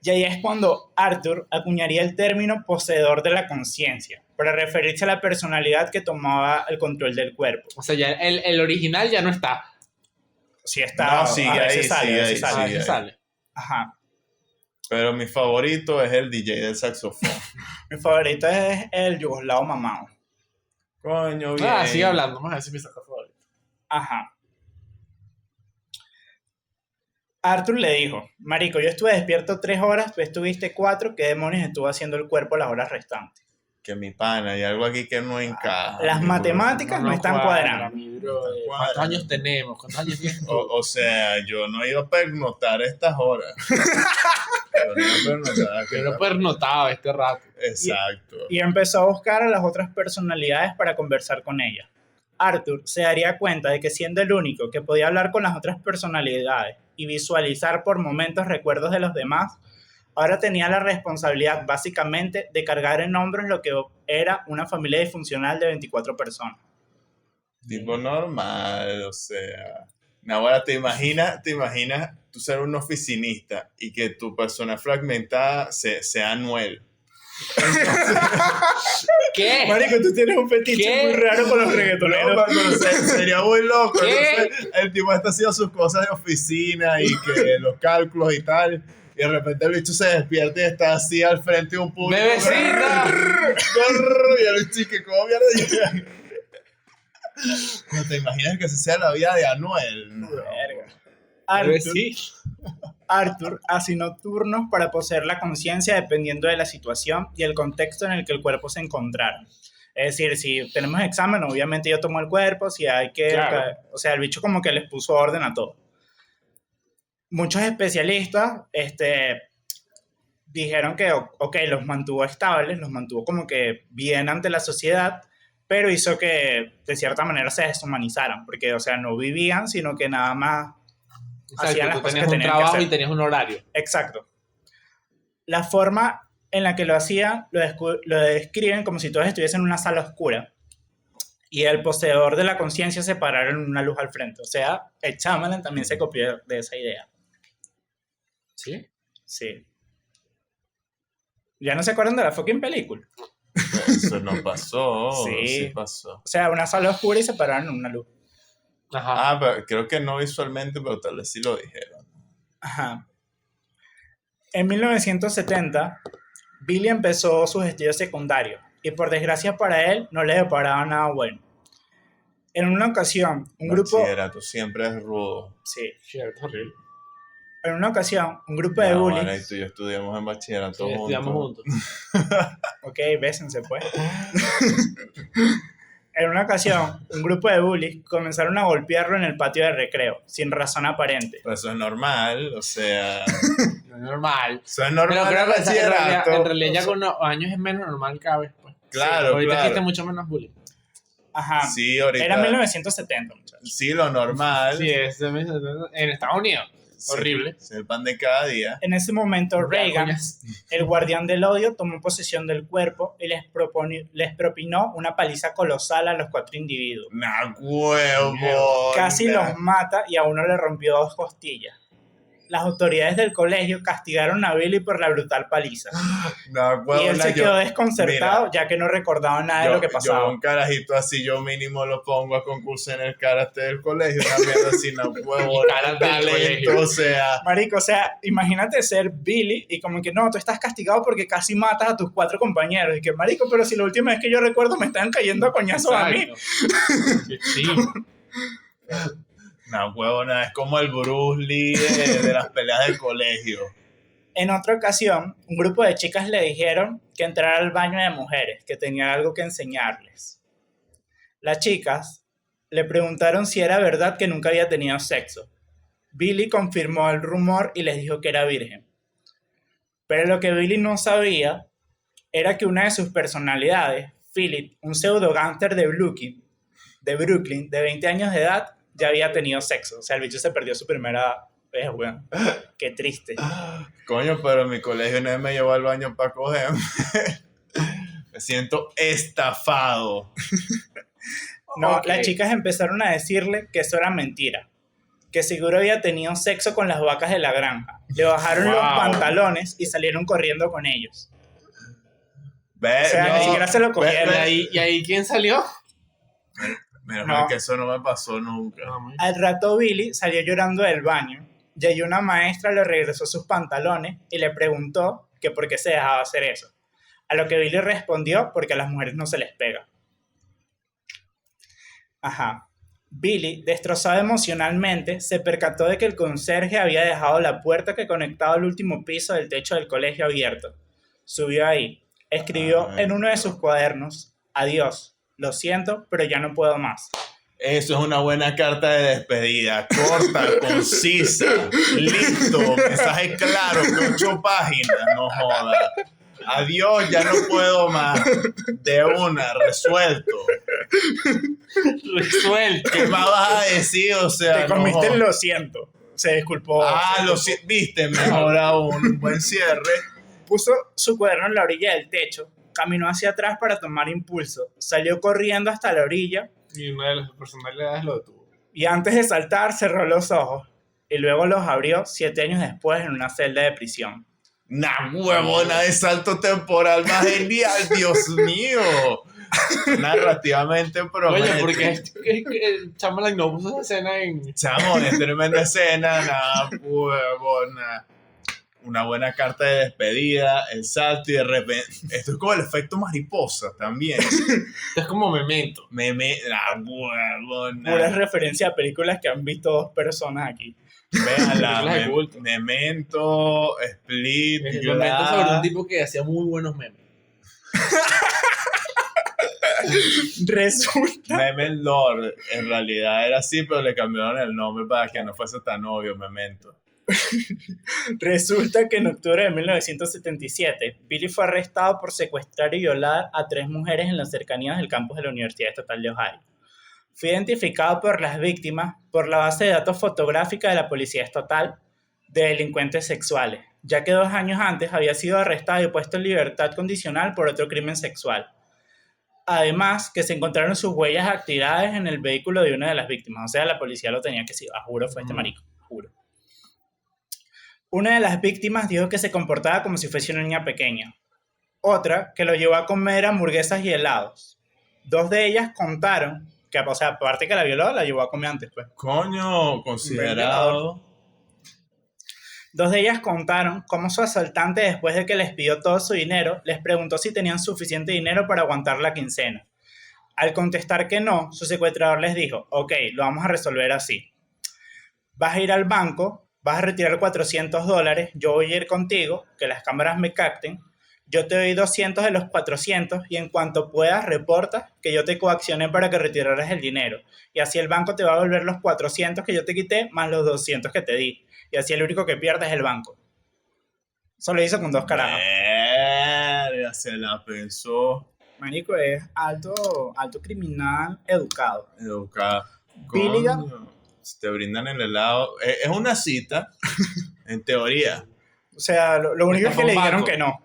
A: Y ahí es cuando Arthur acuñaría el término poseedor de la conciencia, para referirse a la personalidad que tomaba el control del cuerpo.
C: O sea, ya el original ya no está.
A: Si está,
B: No, sigue
A: a veces
B: ahí,
A: sale,
B: sigue
A: a veces
B: ahí,
A: sale.
C: Ah,
B: sigue.
C: ese sale.
A: Ajá.
B: Pero mi favorito es el DJ del saxofón.
A: Mi favorito es el yugoslavo mamado.
B: Coño, bien.
C: Ah, sigue hablando. Vamos a ver si me saca favorito.
A: Ajá. Arthur le dijo, marico, yo estuve despierto 3 horas, tú estuviste 4, ¿qué demonios estuvo haciendo el cuerpo las horas restantes?
B: Que mi pana, hay algo aquí que no encaja.
A: Las
B: mi
A: matemáticas no están cuadrando.
C: mi bro.
B: No
C: ¿Cuántos
B: cuadran.
C: años tenemos? ¿Cuántos años tienes tú?
B: O sea, yo no he ido a pernotar estas horas. Yo no he ido a pernotar
C: Yo no puedo notado este rato.
B: Exacto.
A: Y empezó a buscar a las otras personalidades para conversar con ellas. Arthur se daría cuenta de que siendo el único que podía hablar con las otras personalidades y visualizar por momentos recuerdos de los demás, ahora tenía la responsabilidad básicamente de cargar en hombros lo que era una familia disfuncional de 24 personas.
B: Tipo normal, o sea. Ahora te imaginas tú ser un oficinista y que tu persona fragmentada sea Anuel.
C: ¿Qué?
A: Marico, tú tienes un fetiche
C: ¿Qué?
A: muy raro con los
B: No,
A: reggaetoneros.
B: pero sería muy loco.
C: ¿Qué?
B: Entonces, el tipo está haciendo sus cosas de oficina y que los cálculos y tal. Y de repente el bicho se despierta y está así al frente de un público.
C: ¡Bebecita!
B: Y el bicho, que ¿cómo mierda? ¿No te imaginas que esa sea la vida de Anuel? No.
A: Arthur,
C: Sí.
A: Arthur asignó turnos para poseer la conciencia dependiendo de la situación y el contexto en el que el cuerpo se encontrara. Es decir, si tenemos examen, obviamente yo tomo el cuerpo, si hay que...
C: Claro.
A: O sea, el bicho como que les puso orden a todo. Muchos especialistas dijeron que, ok, los mantuvo estables, los mantuvo como que bien ante la sociedad, pero hizo que de cierta manera se deshumanizaran, porque, o sea, no vivían, sino que nada más hacían las
C: Exacto, tú
A: cosas
C: tenías
A: que
C: un
A: tenían que
C: trabajo
A: hacer.
C: y tenías un horario.
A: Exacto. La forma en la que lo hacían lo describen como si todos estuviesen en una sala oscura y el poseedor de la conciencia se parara en una luz al frente. O sea, el Shyamalan también se copió de esa idea.
C: ¿Sí?
A: Sí. ¿Ya no se acuerdan de la fucking película?
B: Eso no pasó.
A: Sí.
B: Sí pasó.
A: O sea, una sala oscura y se pararon en una luz.
C: Ajá.
B: Ah, pero creo que no visualmente, pero tal vez sí lo dijeron.
A: Ajá. En 1970, Billy empezó sus estudios secundarios y por desgracia para él no le deparaba nada bueno. En una ocasión, un grupo...
B: Bachillerato siempre es rudo.
A: Sí.
C: Cierto, horrible.
A: En una ocasión, un grupo de
B: No, ahora y
A: bullies...
B: tú y yo estudiamos en bachillerato
C: Sí, estudiamos
B: juntos.
C: juntos.
A: Ok, bésense pues. En una ocasión, un grupo de bullies comenzaron a golpearlo en el patio de recreo, sin razón aparente.
B: Pero eso es normal, o sea,
C: No es normal.
B: eso es
C: Pero
B: normal
C: creo
B: en
C: que
B: bachillerato.
C: en realidad ya con los años es menos normal cada vez. Pues.
B: Claro,
C: Ahorita
B: claro.
C: existe mucho menos bullying.
A: Ajá.
B: Sí, ahorita.
A: Era 1970, muchachos.
B: Sí, lo normal.
C: Sí, es en Estados Unidos. Horrible.
B: Es el pan de cada día.
A: En ese momento, Reagan,
C: Coñas.
A: el guardián del odio, tomó posesión del cuerpo y les propinó una paliza colosal a los 4 individuos.
B: ¡Nah, huevo!
A: Casi los mata y a uno le rompió 2 costillas. Las autoridades del colegio castigaron a Billy por la brutal paliza.
B: ¡Nah, huevo!
A: Y él se quedó desconcertado,
B: mira,
A: ya que no recordaba nada de lo que
B: Yo
A: pasaba.
B: un carajito así, yo mínimo lo pongo a concurso en el karate del colegio, una mierda así, no huevo,
C: El karate del
B: talento,
C: colegio.
B: o sea...
A: Marico, o sea, imagínate ser Billy y como que no, tú estás castigado porque casi matas a tus 4 compañeros. Y que, marico, pero si la última vez que yo recuerdo me estaban cayendo a coñazos a mí.
C: Exacto. Qué chido.
B: No, huevo, nada, es como el Bruce Lee de las peleas del colegio.
A: En otra ocasión, un grupo de chicas le dijeron que entrara al baño de mujeres, que tenían algo que enseñarles. Las chicas le preguntaron si era verdad que nunca había tenido sexo. Billy confirmó el rumor y les dijo que era virgen. Pero lo que Billy no sabía era que una de sus personalidades, Philip, un pseudo gánster de Brooklyn, de 20 años de edad, ya había tenido sexo. O sea, el bicho se perdió su primera vez, weón. Qué triste.
B: Coño, pero mi colegio no me llevó al baño para cogerme. Me siento estafado.
A: No,
C: Ok.
A: las chicas empezaron a decirle que eso era mentira, que seguro había tenido sexo con las vacas de la granja. Le bajaron los
C: Wow.
A: pantalones y salieron corriendo con ellos.
B: Ve,
A: O sea, ni siquiera se lo cogieron.
C: ¿Y ahí quién salió?
B: Menos
A: No.
B: mal que eso no me pasó nunca.
A: Al rato Billy salió llorando del baño y allí una maestra le regresó sus pantalones y le preguntó que por qué se dejaba hacer eso. A lo que Billy respondió porque a las mujeres no se les pega. Ajá. Billy, destrozado emocionalmente, se percató de que el conserje había dejado la puerta que conectaba al último piso del techo del colegio abierto. Subió ahí, escribió
B: Ay,
A: en uno de sus cuadernos: adiós, lo siento, pero ya no puedo más.
B: Eso es una buena carta de despedida. Corta, concisa, listo, mensaje claro, que 8 páginas, no joda. Adiós, ya no puedo más. De una, resuelto.
C: Resuelto.
B: ¿Qué más vas a decir? O sea,
A: Te comiste
B: no
A: el
B: joda.
A: lo siento. Se disculpó.
B: Viste, mejor aún, un buen cierre.
A: Puso su cuaderno en la orilla del techo, caminó hacia atrás para tomar impulso, salió corriendo hasta la orilla
C: Y una de las personalidades lo detuvo.
A: y antes de saltar cerró los ojos y luego los abrió 7 años después en una celda de prisión.
B: Nah, huevona de salto temporal más genial, Dios mío. Narrativamente promete.
C: Oye, porque el Chamberlain no puso esa escena en...
B: Chamo, es tremenda escena, nada, huevona. Una buena carta de despedida, el salto y de repente... Esto es como el efecto mariposa también.
C: Esto es como Memento.
B: La huevona.
A: Pura referencia a películas que han visto 2 personas aquí.
B: Véanla,
C: Películas de culto.
B: Memento, Split,
C: Es el momento sobre un tipo que hacía muy buenos memes.
A: Resulta,
B: Meme Lord. En realidad era así, pero le cambiaron el nombre para que no fuese tan obvio, Memento.
A: resulta que en octubre de 1977, Billy fue arrestado por secuestrar y violar a 3 mujeres en las cercanías del campus de la Universidad Estatal de Ohio. Fue identificado por las víctimas por la base de datos fotográfica de la Policía Estatal de delincuentes sexuales, ya que 2 años antes había sido arrestado y puesto en libertad condicional por otro crimen sexual. Además, que se encontraron sus huellas dactilares en el vehículo de una de las víctimas. O sea, la policía lo tenía que decir. A juro fue este marico. Juro. Una de las víctimas dijo que se comportaba como si fuese una niña pequeña. Otra, que lo llevó a comer hamburguesas y helados. 2 de ellas contaron que, o sea, aparte que la violó, la llevó a comer antes, pues.
B: Coño, considerado.
A: 2 de ellas contaron cómo su asaltante, después de que les pidió todo su dinero, les preguntó si tenían suficiente dinero para aguantar la quincena. Al contestar que no, su secuestrador les dijo: ok, lo vamos a resolver así. Vas a ir al banco, vas a retirar $400, yo voy a ir contigo, que las cámaras me capten, yo te doy 200 de los 400 y en cuanto puedas reportas que yo te coaccioné para que retiraras el dinero. Y así el banco te va a devolver los 400 que yo te quité más los 200 que te di. Y así el único que pierde es el banco. Eso lo hizo con 2 carajos.
B: Verga, se la pensó.
A: Marico es alto criminal educado.
B: Educada.
A: Billigan
B: Coño. te brindan el helado. Es una cita, en teoría.
A: O sea, lo único es que
C: Está
A: le
C: con
A: dijeron
C: banco.
A: que no.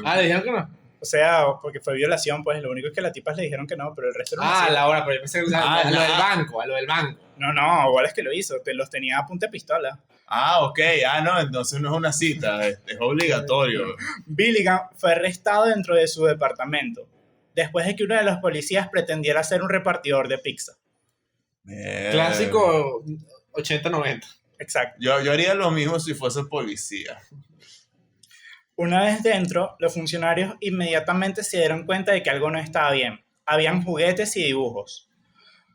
C: Ah, le dijeron que no.
A: O sea, porque fue violación, pues lo único es que las tipas le dijeron que no, pero el resto era una
C: Ah,
A: cita.
C: la hora, pero yo pensé que a lo del banco, a lo del banco.
A: No, igual es que lo hizo, los tenía a punta de pistola.
B: Ah, ok. Ah, no, entonces no es una cita, es obligatorio.
A: Billigan fue arrestado dentro de su departamento, después de que uno de los policías pretendiera ser un repartidor de pizza.
C: Clásico 80-90.
A: Exacto.
B: Yo haría lo mismo si fuese policía.
A: Una vez dentro, los funcionarios inmediatamente se dieron cuenta de que algo no estaba bien. Habían juguetes y dibujos,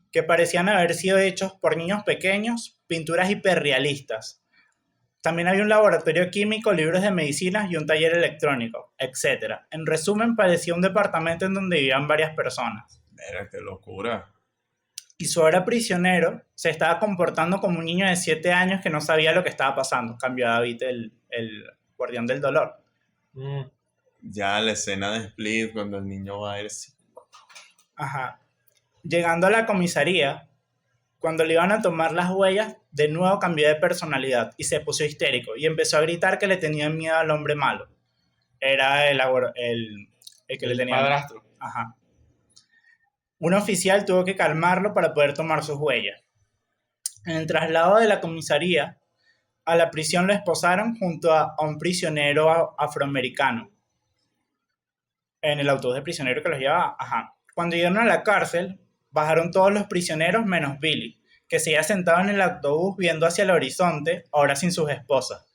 A: que parecían haber sido hechos por niños pequeños, pinturas hiperrealistas. También había un laboratorio químico, libros de medicinas y un taller electrónico, etc. En resumen, parecía un departamento en donde vivían varias personas.
B: Mira, qué locura.
A: Y su ahora prisionero se estaba comportando como un niño de 7 años que no sabía lo que estaba pasando. Cambió a David, el guardián del dolor.
B: Ya la escena de Split cuando el niño va a ir así.
A: Ajá. Llegando a la comisaría, cuando le iban a tomar las huellas, de nuevo cambió de personalidad y se puso histérico y empezó a gritar que le tenía miedo al hombre malo. Era el que le tenía miedo.
C: Padrastro.
A: Ajá. Un oficial tuvo que calmarlo para poder tomar sus huellas. En el traslado de la comisaría a la prisión lo esposaron junto a un prisionero afroamericano. En el autobús de prisioneros que los llevaba. Ajá. Cuando llegaron a la cárcel, bajaron todos los prisioneros menos Billy, que seguía sentado en el autobús viendo hacia el horizonte, ahora sin sus esposas.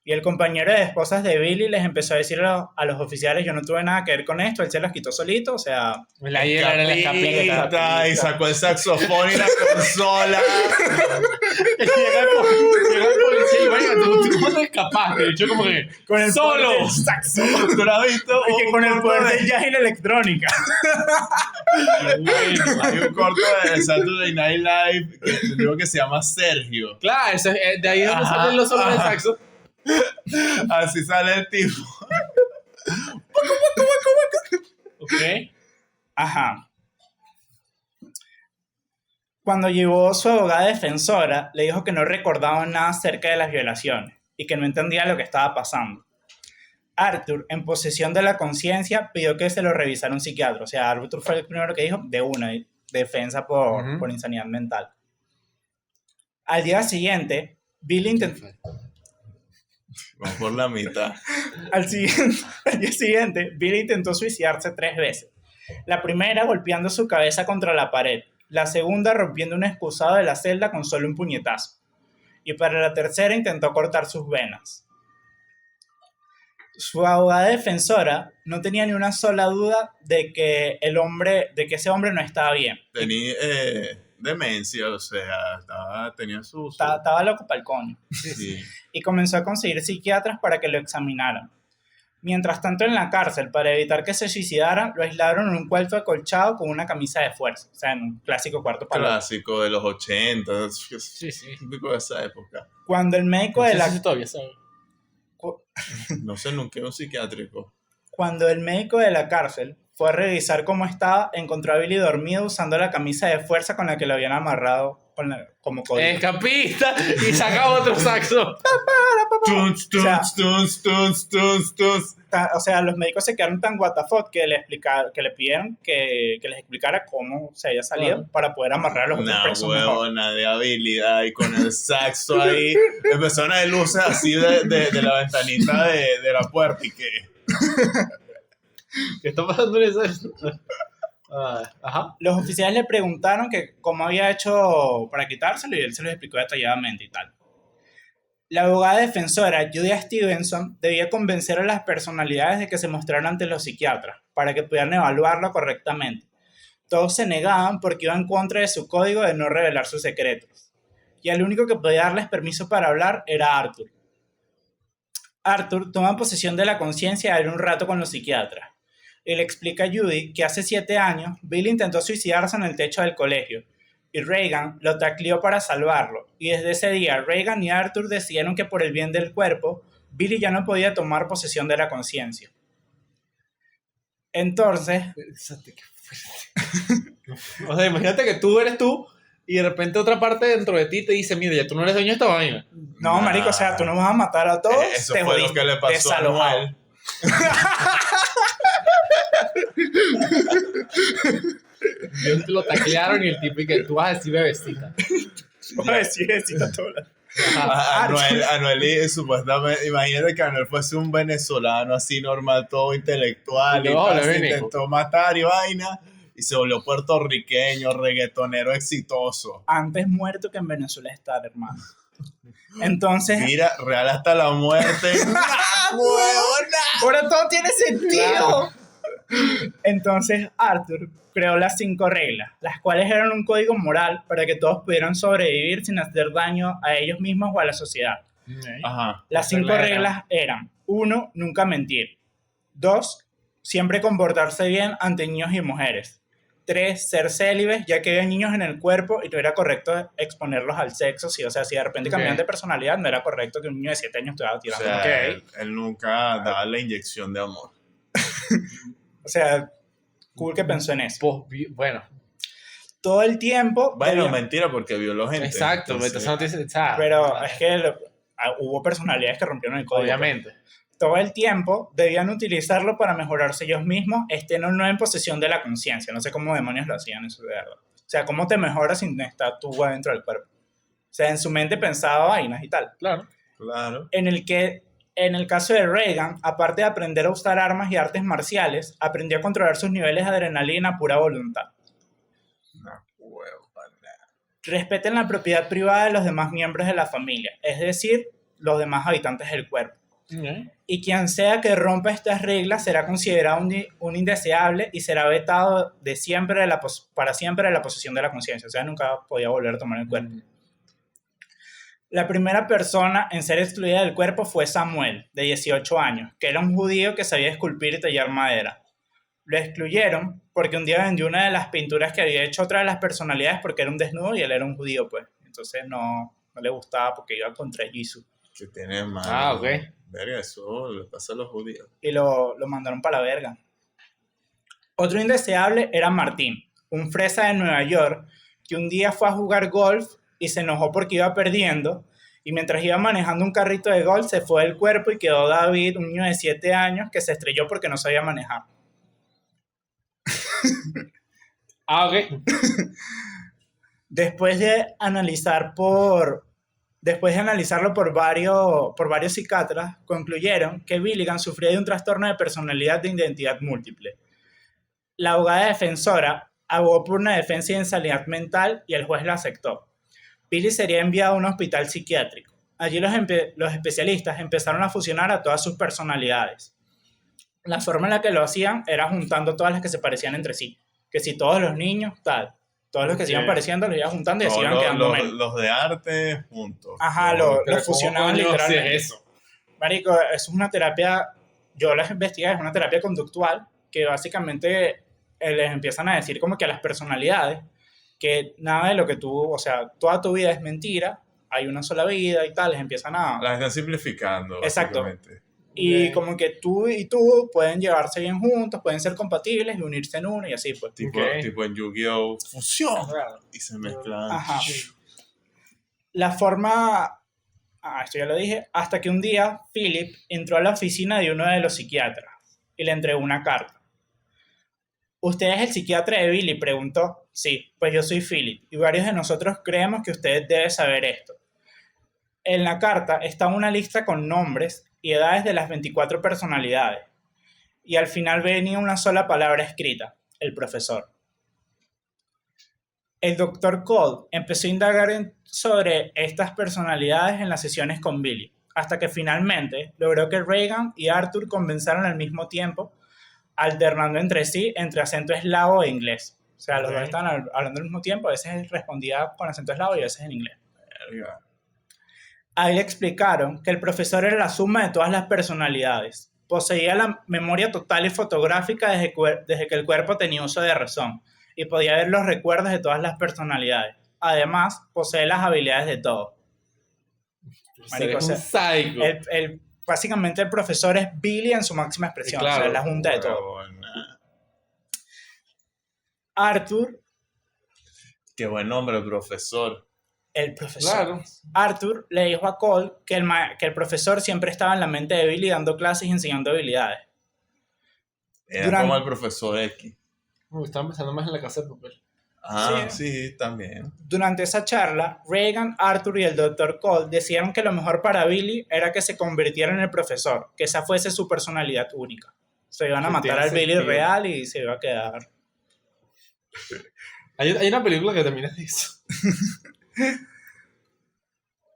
A: Y el compañero de esposas de Billy les empezó a decir a los oficiales: yo no tuve nada que ver con esto, él se las quitó solito, o sea...
C: La hiela era la escapita.
B: Y sacó el saxofón y la consola.
C: Llega el policía y vaya, ¿tú cómo te escapaste? De hecho, como que
A: Con el
C: ¡solo!
A: poder del saxo.
B: ¿Tú lo has visto?
A: Es que con el poder del jazz y la electrónica.
B: Hay un corto de Saturday Night Live que se llama Sergio.
C: Claro, eso es, de ahí es donde
B: Ajá,
C: salen los solos del
B: ajá.
C: saxo.
B: Así sale el tipo.
C: Ok.
A: Ajá. Cuando llegó su abogada defensora, le dijo que no recordaba nada acerca de las violaciones y que no entendía lo que estaba pasando. Arthur, en posesión de la conciencia, pidió que se lo revisara un psiquiatra. O sea, Arthur fue el primero que dijo de una defensa por insanidad mental. Al día siguiente, Billy intentó...
B: Vamos por la mitad.
A: Al día siguiente, Billy intentó suicidarse 3 veces. La primera golpeando su cabeza contra la pared. La segunda rompiendo un excusado de la celda con solo un puñetazo. Y para la tercera intentó cortar sus venas. Su abogada defensora no tenía ni una sola duda de que ese hombre no estaba bien.
B: Tenía demencia, o sea, tenía su...
A: Estaba loco para el coño.
B: Sí.
A: Y comenzó a conseguir psiquiatras para que lo examinaran. Mientras tanto, en la cárcel, para evitar que se suicidara, lo aislaron en un cuarto acolchado con una camisa de fuerza. O sea, en un clásico cuarto para
B: Clásico de los 80,
C: Sí, sí.
B: típico de esa época.
A: Cuando el médico de la...
C: todavía sabe.
B: No sé, nunca un psiquiátrico.
A: Cuando el médico de la cárcel fue a revisar cómo estaba, encontró a Billy dormido usando la camisa de fuerza con la que lo habían amarrado como código.
C: Escapista y sacaba otro saxo.
B: Tuns, tuns, tuns, tuns, tuns, tuns.
A: O sea, los médicos se quedaron tan what the fuck que le pidieron que les explicara cómo se había salido para poder amarrar a los otros
B: Una
A: presos mejor.
B: huevona de habilidad y con el saxo ahí. Empezaron a ver luces así de la ventanita de la puerta y que...
C: ¿Qué está pasando en eso? Ajá.
A: Los oficiales le preguntaron que cómo había hecho para quitárselo y él se los explicó detalladamente y tal. La abogada defensora, Julia Stevenson, debía convencer a las personalidades de que se mostraran ante los psiquiatras para que pudieran evaluarlo correctamente. Todos se negaban porque iban en contra de su código de no revelar sus secretos. Y el único que podía darles permiso para hablar era Arthur. Arthur toma posesión de la conciencia de hablar un rato con los psiquiatras. Y le explica a Judy que hace 7 años Billy intentó suicidarse en el techo del colegio y Reagan lo tacleó para salvarlo. Y desde ese día Reagan y Arthur decidieron que por el bien del cuerpo, Billy ya no podía tomar posesión de la conciencia. Entonces...
C: O sea, imagínate que tú eres tú y de repente otra parte dentro de ti te dice, mira, ya tú no eres dueño de esta vaina.
A: No,
B: Nah.
A: marico, o sea, tú no vas a matar a todos.
B: Eso
A: te
B: fue lo
A: jodiste,
B: que le pasó a
A: desalojado.
B: Noel.
C: Dios te lo taclearon y el tipo, y que tú vas a decir bebecita.
A: Voy a decir besito todo.
B: A Anuel y supuestamente, imagínate que Anuel fuese un venezolano así normal, todo intelectual y
C: No,
B: tal,
C: le
B: se
C: veneco.
B: intentó matar y vaina, y se volvió puertorriqueño, reggaetonero exitoso.
A: Antes muerto que en Venezuela estar, hermano. Entonces,
B: Mira, real hasta la muerte. ¡Huevona!
A: ahora todo tiene sentido.
C: Claro.
A: Entonces, Arthur creó las 5 reglas, las cuales eran un código moral para que todos pudieran sobrevivir sin hacer daño a ellos mismos o a la sociedad.
B: Ajá.
A: Las 5 reglas eran: 1. Nunca mentir. 2. Siempre comportarse bien ante niños y mujeres. 3. Ser célibes, ya que había niños en el cuerpo y no era correcto exponerlos al sexo. Sí, o sea, si de repente cambian de personalidad, no era correcto que un niño de 7 años estuviera
B: O
A: tirando.
B: sea,
C: Ok.
B: él nunca daba la inyección de amor.
A: O sea, cool que pensó en eso.
C: Pues, bueno,
A: Todo el tiempo...
B: Bueno,
A: debía-
B: mentira, porque violó gente.
C: exacto,
B: entonces-
C: entonces no te dice, o sea,
A: Pero es que hubo personalidades que rompieron el código.
C: obviamente.
A: Todo el tiempo debían utilizarlo para mejorarse ellos mismos, estén o no en posesión de la conciencia. No sé cómo demonios lo hacían eso de verdad. O sea, ¿cómo te mejoras sin estar tú adentro del cuerpo? O sea, en su mente pensaba vainas y tal.
C: Claro.
B: Claro.
A: En el caso de Reagan, aparte de aprender a usar armas y artes marciales, aprendió a controlar sus niveles de adrenalina a pura voluntad.
B: Una huevona.
A: Respeten la propiedad privada de los demás miembros de la familia, es decir, los demás habitantes del cuerpo. Y quien sea que rompa estas reglas será considerado un indeseable y será vetado para siempre de la posesión de la conciencia. O sea, nunca podía volver a tomar el cuerpo. La primera persona en ser excluida del cuerpo fue Samuel, de 18 años, que era un judío que sabía esculpir y tallar madera. Lo excluyeron porque un día vendió una de las pinturas que había hecho otra de las personalidades porque era un desnudo y él era un judío, pues. Entonces no le gustaba porque iba contra Jesús.
B: Que tiene mal.
C: Ah, ok.
B: Verga, eso le pasa a los judíos.
A: Y lo mandaron para la verga. Otro indeseable era Martín, un fresa de Nueva York que un día fue a jugar golf y se enojó porque iba perdiendo y mientras iba manejando un carrito de golf se fue del cuerpo y quedó David, un niño de 7 años que se estrelló porque no sabía manejar.
C: Ah, ok.
A: Después de analizarlo por varios psiquiatras, concluyeron que Billigan sufría de un trastorno de personalidad de identidad múltiple. La abogada defensora abogó por una defensa de insanidad mental y el juez la aceptó. Billy sería enviado a un hospital psiquiátrico. Allí los especialistas empezaron a fusionar a todas sus personalidades. La forma en la que lo hacían era juntando todas las que se parecían entre sí. Que si todos los niños, tal. Todos los que se iban pareciendo los iban juntando y se iban quedando menos.
B: Los de arte juntos.
A: Ajá,
B: Los-
A: los fusionaban literalmente.
C: Es eso.
A: Marico, eso es una terapia, yo las investigué, es una terapia conductual que básicamente les empiezan a decir como que a las personalidades que nada de lo que tú, o sea, toda tu vida es mentira, hay una sola vida y tal, les empiezan a...
B: Las están simplificando.
A: Exacto.
B: Básicamente.
A: Y
C: Ok.
A: como que tú y tú pueden llevarse bien juntos, pueden ser compatibles y unirse en uno y así pues.
B: Tipo,
C: Ok.
B: tipo en Yu-Gi-Oh! Fusión.
C: Claro.
B: Y se mezclan.
A: Ajá. La forma... esto ya lo dije. Hasta que un día Philip entró a la oficina de uno de los psiquiatras y le entregó una carta. ¿Usted es el psiquiatra de Billy?, preguntó. Sí, pues yo soy Philip y varios de nosotros creemos que usted debe saber esto. En la carta está una lista con nombres y edades de las 24 personalidades. Y al final venía una sola palabra escrita, el profesor. El doctor Cole empezó a indagar sobre estas personalidades en las sesiones con Billy, hasta que finalmente logró que Reagan y Arthur conversaran al mismo tiempo, alternando entre sí entre acento eslavo e inglés. O sea, los
C: Ok.
A: dos estaban hablando al mismo tiempo, a veces respondía con acento eslavo y a veces en inglés.
B: Verga.
A: A él le explicaron que el profesor era la suma de todas las personalidades. Poseía la memoria total y fotográfica desde que el cuerpo tenía uso de razón y podía ver los recuerdos de todas las personalidades. Además, posee las habilidades de todo. Marico,
C: Es
A: o
C: un
A: sea,
C: psycho.
A: básicamente el profesor es Billy en su máxima expresión,
C: Claro.
A: o sea, es la junta de todo.
B: Huevona.
A: Arthur
B: Qué buen nombre, profesor.
A: El profesor.
C: Claro.
A: Arthur le dijo a Cole que que el profesor siempre estaba en la mente de Billy dando clases y enseñando habilidades.
B: Era como el profesor X.
C: Estaba pensando más en La Casa de Papel.
B: Ah, sí, también.
A: Durante esa charla, Reagan, Arthur y el Dr. Cole decidieron que lo mejor para Billy era que se convirtiera en el profesor, que esa fuese su personalidad única. Se iban a
C: Sí,
A: matar
C: tiene
A: al Billy
C: sentido.
A: real y se iba a quedar.
C: Hay una película que termina de eso.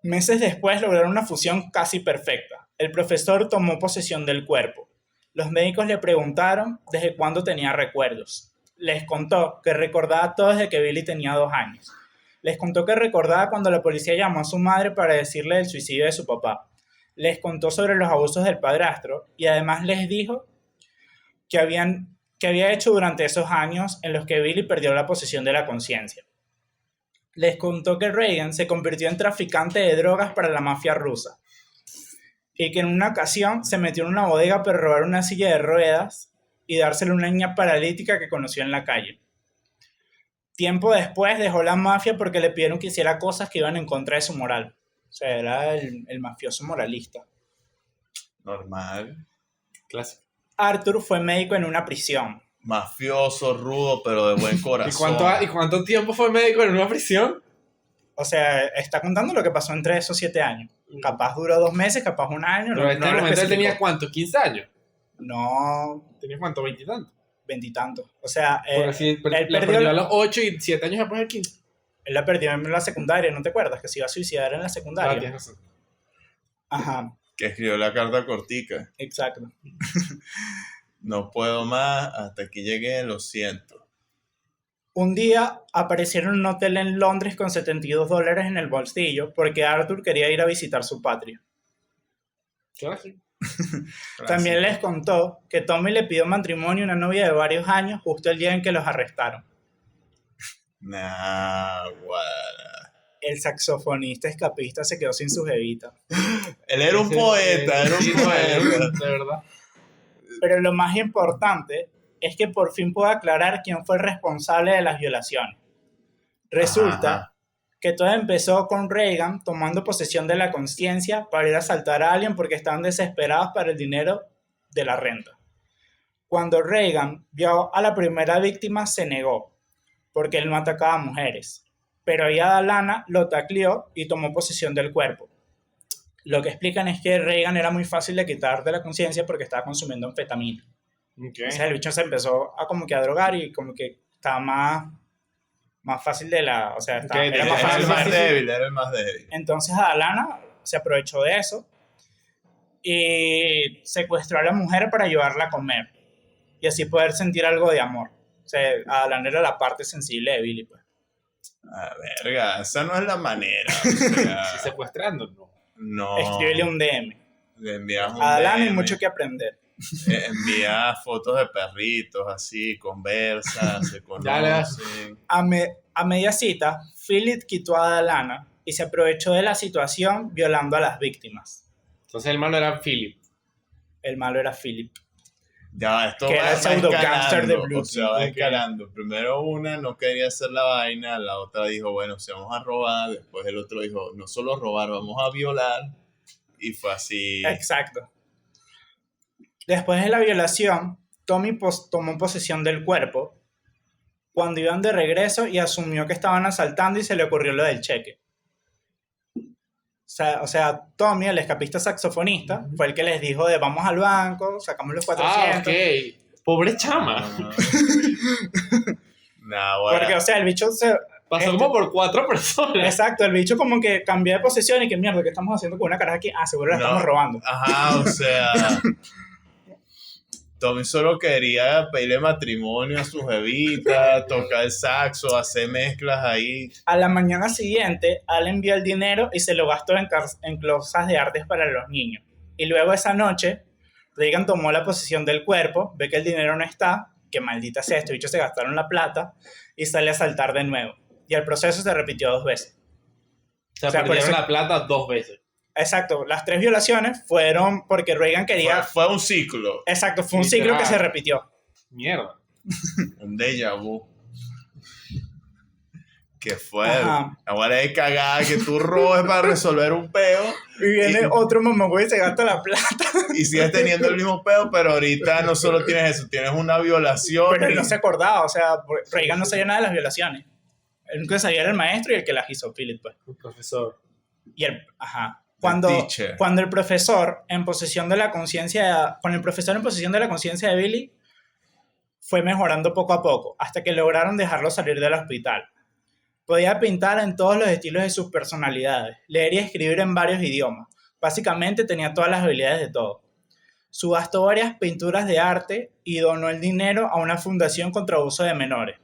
A: Meses después lograron una fusión casi perfecta. El profesor tomó posesión del cuerpo. Los médicos le preguntaron desde cuándo tenía recuerdos. Les contó que recordaba todo desde que Billy tenía 2 años. Les contó que recordaba cuando la policía llamó a su madre para decirle del suicidio de su papá. Les contó sobre los abusos del padrastro y además les dijo que había hecho durante esos años en los que Billy perdió la posesión de la conciencia. Les contó que Reagan se convirtió en traficante de drogas para la mafia rusa y que en una ocasión se metió en una bodega para robar una silla de ruedas y dársela a una niña paralítica que conoció en la calle. Tiempo después dejó la mafia porque le pidieron que hiciera cosas que iban en contra de su moral. O sea, era el mafioso moralista.
B: Normal.
C: Clásico.
A: Arthur fue médico en una prisión.
B: Mafioso, rudo, pero de buen corazón.
C: ¿Y cuánto tiempo fue médico en una prisión?
A: O sea, está contando lo que pasó entre esos 7 años. Capaz duró 2 meses, capaz 1 año.
C: Pero en este
A: lo
C: momento él
A: especificó.
C: tenía ¿cuánto? ¿15 años?
A: No,
C: ¿Tenía cuánto? ¿20 y tanto?
A: 20 y tantos. O sea,
C: Porque si
A: él
C: la
A: perdió
C: perdió a los 8 y 7 años después del 15.
A: él la perdió en la secundaria, ¿no te acuerdas? Que se iba a suicidar en la
C: Ah,
A: secundaria.
C: tienes razón.
A: Ajá,
B: Que escribió la carta cortica.
A: exacto.
B: No puedo más, hasta aquí llegué, lo siento.
A: Un día aparecieron en un hotel en Londres con $72 en el bolsillo porque Arthur quería ir a visitar su patria.
C: Clásico.
A: También les contó que Tommy le pidió matrimonio a una novia de varios años justo el día en que los arrestaron.
B: Nah, guara.
A: El saxofonista escapista se quedó sin su jevita.
B: Él era un poeta, era un
C: Sí,
B: poeta.
C: de verdad.
A: Pero lo más importante es que por fin pudo aclarar quién fue el responsable de las violaciones. Resulta
B: Ajá.
A: que todo empezó con Reagan tomando posesión de la conciencia para ir a asaltar a alguien porque estaban desesperados para el dinero de la renta. Cuando Reagan vio a la primera víctima se negó, porque él no atacaba a mujeres. Pero ahí Adalana lo tacleó y tomó posesión del cuerpo. Lo que explican es que Reagan era muy fácil de quitar de la conciencia porque estaba consumiendo anfetamina.
C: Okay.
A: O sea, el bicho se empezó a como que a drogar y como que estaba más fácil de la... O sea,
C: Ok,
A: era
B: Era
A: más fácil.
B: el más débil, era el más débil.
A: Entonces Adalana se aprovechó de eso y secuestró a la mujer para llevarla a comer y así poder sentir algo de amor. O sea, Adalana era la parte sensible de Billy, pues.
B: Ah, verga, esa no es la manera. O sea,
C: Si secuestrando, no.
B: no.
A: Escríbele un DM.
B: Le envías un
A: A Adalana hay
B: DM,
A: mucho que aprender.
B: envía fotos de perritos así, conversan, se conocen.
A: A media cita, Philip quitó a Adalana y se aprovechó de la situación violando a las víctimas.
C: Entonces el malo era Philip.
A: El malo era Philip.
B: Ya, esto
A: Que
B: va,
A: era el
B: va
A: pseudo gangster de
B: escalando,
A: Blue
B: o sea, va
C: Ok.
B: escalando. Primero una no quería hacer la vaina, la otra dijo, bueno, si vamos a robar, después el otro dijo, no solo robar, vamos a violar, y fue así.
A: Exacto. Después de la violación, Tommy tomó posesión del cuerpo cuando iban de regreso y asumió que estaban asaltando y se le ocurrió lo del cheque. O sea, Tommy, el escapista saxofonista, fue el que les dijo de vamos al banco, sacamos los 400.
C: Ah, ok. Pobre chama.
B: Nah, bueno.
A: Porque, o sea, el bicho se...
C: Pasó como por 4 personas.
A: Exacto, el bicho como que cambió de posición y que mierda, ¿qué estamos haciendo con una caraja aquí? Ah, seguro la
B: No.
A: estamos robando.
B: Ajá, o sea, Tommy solo quería pedirle matrimonio a su jevita, tocar el saxo, hacer mezclas ahí.
A: A la mañana siguiente, Al envió el dinero y se lo gastó en cosas de artes para los niños. Y luego esa noche, Reagan tomó la posesión del cuerpo, ve que el dinero no está, que maldita sea, estos bichos se gastaron la plata, y sale a saltar de nuevo. Y el proceso se repitió 2 veces.
C: O sea,
A: por
C: perdieron
A: eso-
C: la plata 2 veces.
A: Exacto, las 3 violaciones fueron porque Reagan quería...
B: Fue un ciclo,
A: Exacto, fue un
C: Literal.
A: ciclo que se repitió.
C: Mierda.
B: un déjà vu. Qué fuerte.
A: Ajá.
B: Ahora es cagada que tú robes para resolver un peo
A: Y viene otro mamagüey y se gasta la plata.
B: y sigues teniendo el mismo peo, pero ahorita no solo tienes eso, tienes una violación.
A: Pero él no se acordaba, o sea, Reagan no sabía nada de las violaciones. El único que sabía era el maestro y el que las hizo, Philip, pues.
C: Un profesor.
A: Y ajá.
B: The teacher.
A: Cuando el profesor en posesión de la conciencia, con el profesor en posesión de la conciencia de Billy, fue mejorando poco a poco, hasta que lograron dejarlo salir del hospital. Podía pintar en todos los estilos de sus personalidades, leer y escribir en varios idiomas. Básicamente tenía todas las habilidades de todo. Subastó varias pinturas de arte y donó el dinero a una fundación contra abuso de menores.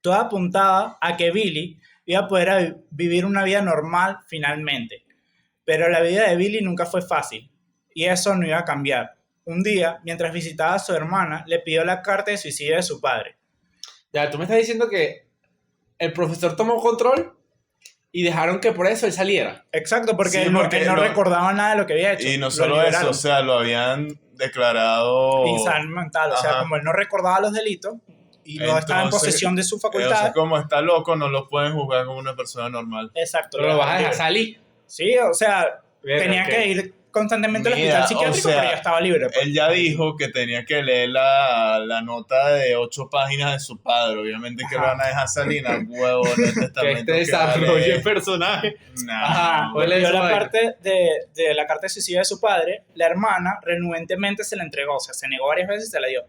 A: Todo apuntaba a que Billy iba a poder vivir una vida normal finalmente. Pero la vida de Billy nunca fue fácil, y eso no iba a cambiar. Un día, mientras visitaba a su hermana, le pidió la carta de suicidio de su padre.
C: Ya, tú me estás diciendo que el profesor tomó control y dejaron que por eso él saliera.
A: Exacto, porque
B: Sí,
A: él no recordaba nada de lo que había hecho.
B: Y no
A: Lo
B: solo eso,
A: liberaron.
B: o sea, lo habían declarado...
A: Insano mental, o sea, como él no recordaba los delitos y no estaba en
B: Entonces,
A: posesión de sus
B: o sea,
A: facultades.
B: como está loco, no lo pueden juzgar como una persona normal.
A: Exacto.
C: Pero lo vas a dejar
A: libre.
C: salir.
A: Sí, o sea,
C: Verga,
A: tenía
C: ok.
A: que ir constantemente al
B: Mira,
A: hospital psiquiátrico,
B: o sea,
A: pero ya estaba libre. Pues.
B: Él ya dijo que tenía que leer la nota de 8 páginas de su padre. Obviamente que lo van a dejar salir a huevo en el
C: Que
B: testamento.
C: este desarrollo
B: vale.
C: el personaje.
B: Nah,
A: Ajá,
C: ¿cuál
A: le
C: es
A: dio
C: esa
A: la
C: vaina?
A: parte de la carta de suicidio de su padre, la hermana renuentemente se la entregó, o sea, se negó varias veces y se la dio.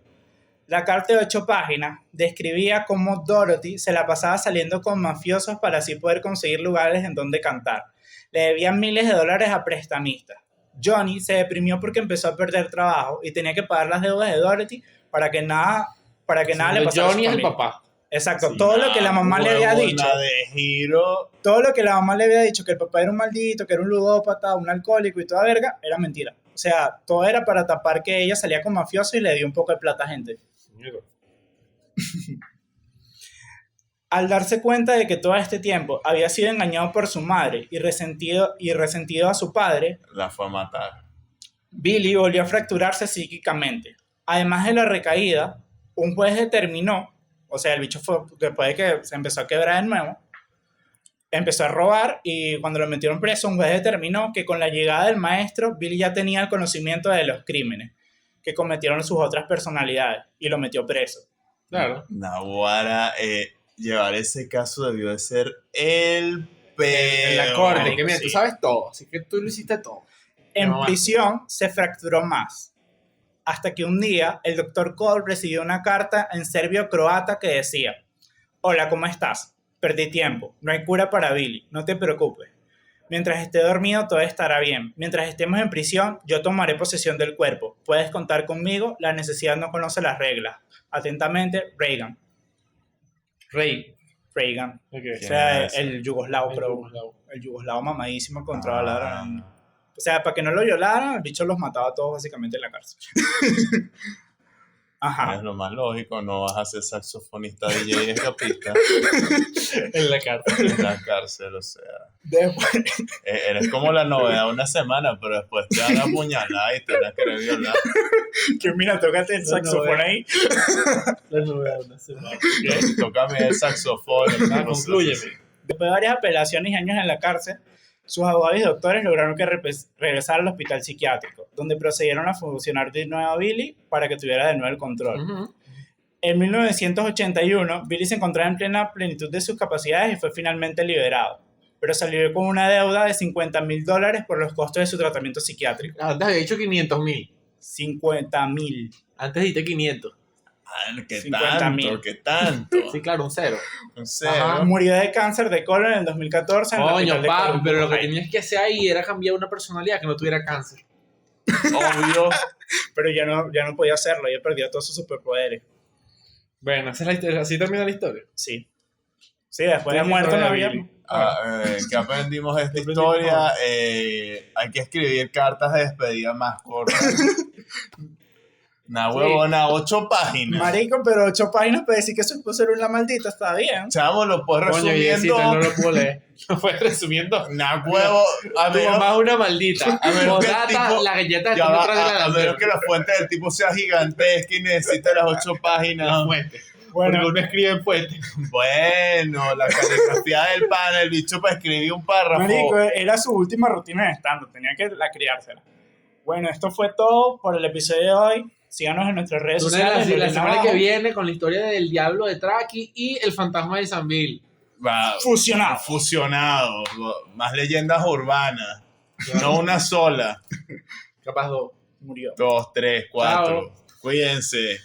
A: La carta de 8 páginas describía cómo Dorothy se la pasaba saliendo con mafiosos para así poder conseguir lugares en donde cantar. Le debían miles de dólares a prestamistas. Johnny se deprimió porque empezó a perder trabajo y tenía que pagar las deudas de Dorothy para que nada le pasara a su
C: Johnny es el
A: familia.
C: papá.
A: Exacto,
B: sí,
A: todo lo que la mamá le había
B: huevona
A: dicho.
B: de giro.
A: Todo lo que la mamá le había dicho, que el papá era un maldito, que era un ludópata, un alcohólico y toda verga, era mentira. O sea, todo era para tapar que ella salía con mafioso y le dio un poco de plata a gente. Al darse cuenta de que todo este tiempo había sido engañado por su madre y resentido a su padre,
B: La fue a matar.
A: Billy volvió a fracturarse psíquicamente. Además de la recaída, un juez determinó, o sea, el bicho fue, después de que se empezó a quebrar de nuevo, empezó a robar y cuando lo metieron preso, un juez determinó que con la llegada del maestro, Billy ya tenía el conocimiento de los crímenes que cometieron sus otras personalidades y lo metió preso.
C: Claro.
B: Naguara, llevar ese caso debió de ser el peor.
C: En la corte, que mira,
A: sí.
C: tú sabes todo, así que tú lo hiciste todo.
A: En
C: No,
A: prisión se fracturó más, hasta que un día el doctor Cole recibió una carta en serbio-croata que decía: «Hola, ¿cómo estás? Perdí tiempo, no hay cura para Billy, no te preocupes. Mientras esté dormido todo estará bien. Mientras estemos en prisión, yo tomaré posesión del cuerpo. Puedes contar conmigo, la necesidad no conoce las reglas. Atentamente, Reagan». Reagan.
C: Ok.
A: O sea,
B: es?
A: el yugoslavo,
C: El
A: pero
C: yugoslavo.
A: el yugoslavo mamadísimo contra la
B: Ah.
A: O sea, para que no lo violaran, el bicho los mataba a todos básicamente en la cárcel. Ajá.
B: Es lo más lógico, no vas a ser saxofonista, DJ y escapista
C: En la carta.
B: en la cárcel, o sea.
A: Después,
B: Eres como la novedad una semana, pero después te van a apuñalar y te van a querer violar.
A: que mira, tócate el
C: No,
A: saxofón ahí.
C: La novedad de una semana.
B: Tócame el saxofón.
C: Ah, conclúyeme.
A: Después de varias apelaciones y años en la cárcel, sus abogados y doctores lograron que regresara al hospital psiquiátrico, donde procedieron a funcionar de nuevo a Billy para que tuviera de nuevo el control.
C: Ujú.
A: En 1981, Billy se encontraba en plena plenitud de sus capacidades y fue finalmente liberado, pero salió con una deuda de $50,000 por los costos de su tratamiento psiquiátrico.
C: Antes había dicho 500,000.
A: 50,000.
C: Antes dijiste 500.
B: Ah, ¿qué
A: 50,000.
B: tanto? ¿Qué tanto?
C: Sí, claro, un cero.
B: En serio.
C: Ajá.
A: Murió de cáncer de colon en el 2014 en el
C: Coño,
A: hospital de
C: pa,
A: Columbus,
C: pero lo que
A: Ohio.
C: tenías que hacer ahí era cambiar una personalidad que no tuviera cáncer.
B: Obvio.
A: Pero ya no podía hacerlo, ya perdió todos sus superpoderes.
C: Bueno, esa es la historia, así termina la historia.
A: Sí. Sí, después de
C: Sí,
A: muerto no
C: historia
A: había...
C: de Billy.
B: ¿Qué aprendimos de esta
C: Aprendimos.
B: historia? Hay que escribir cartas de despedida más cortas. Una
C: Sí.
B: huevona, 8 páginas.
A: Marico, pero 8 páginas para decir que su esposa era una maldita, está bien.
B: Chamo, lo puedes
C: Coño,
B: resumiendo.
C: Yesita, no lo puedo leer. Lo fue resumiendo.
B: Una huevo. A
C: Tu
B: menos,
C: mamá es una maldita.
B: A menos que el
C: Postdata,
B: tipo-
C: la galleta
B: ya
C: está
B: va,
C: detrás de la
B: a menos
C: delantera.
B: que la fuente del tipo sea gigantesca y necesite las 8 páginas.
C: La fuente.
A: Bueno,
C: Porque uno escribe en puente.
B: Bueno, la caligrafía del pana, el bicho para escribir un párrafo.
A: marico, era su última rutina de stand-up, tenía que la criársela. Bueno, esto fue todo por el episodio de hoy. Síganos en nuestras redes sociales.
C: La
A: Lorena
C: semana
A: abajo.
C: que viene con la historia del diablo de Traki y el fantasma de Sanville.
B: Va,
A: Fusionado.
B: fusionado. Más leyendas urbanas. No una sola.
C: Capaz dos.
A: Murió.
B: 2, 3, 4.
C: Chao.
B: Cuídense.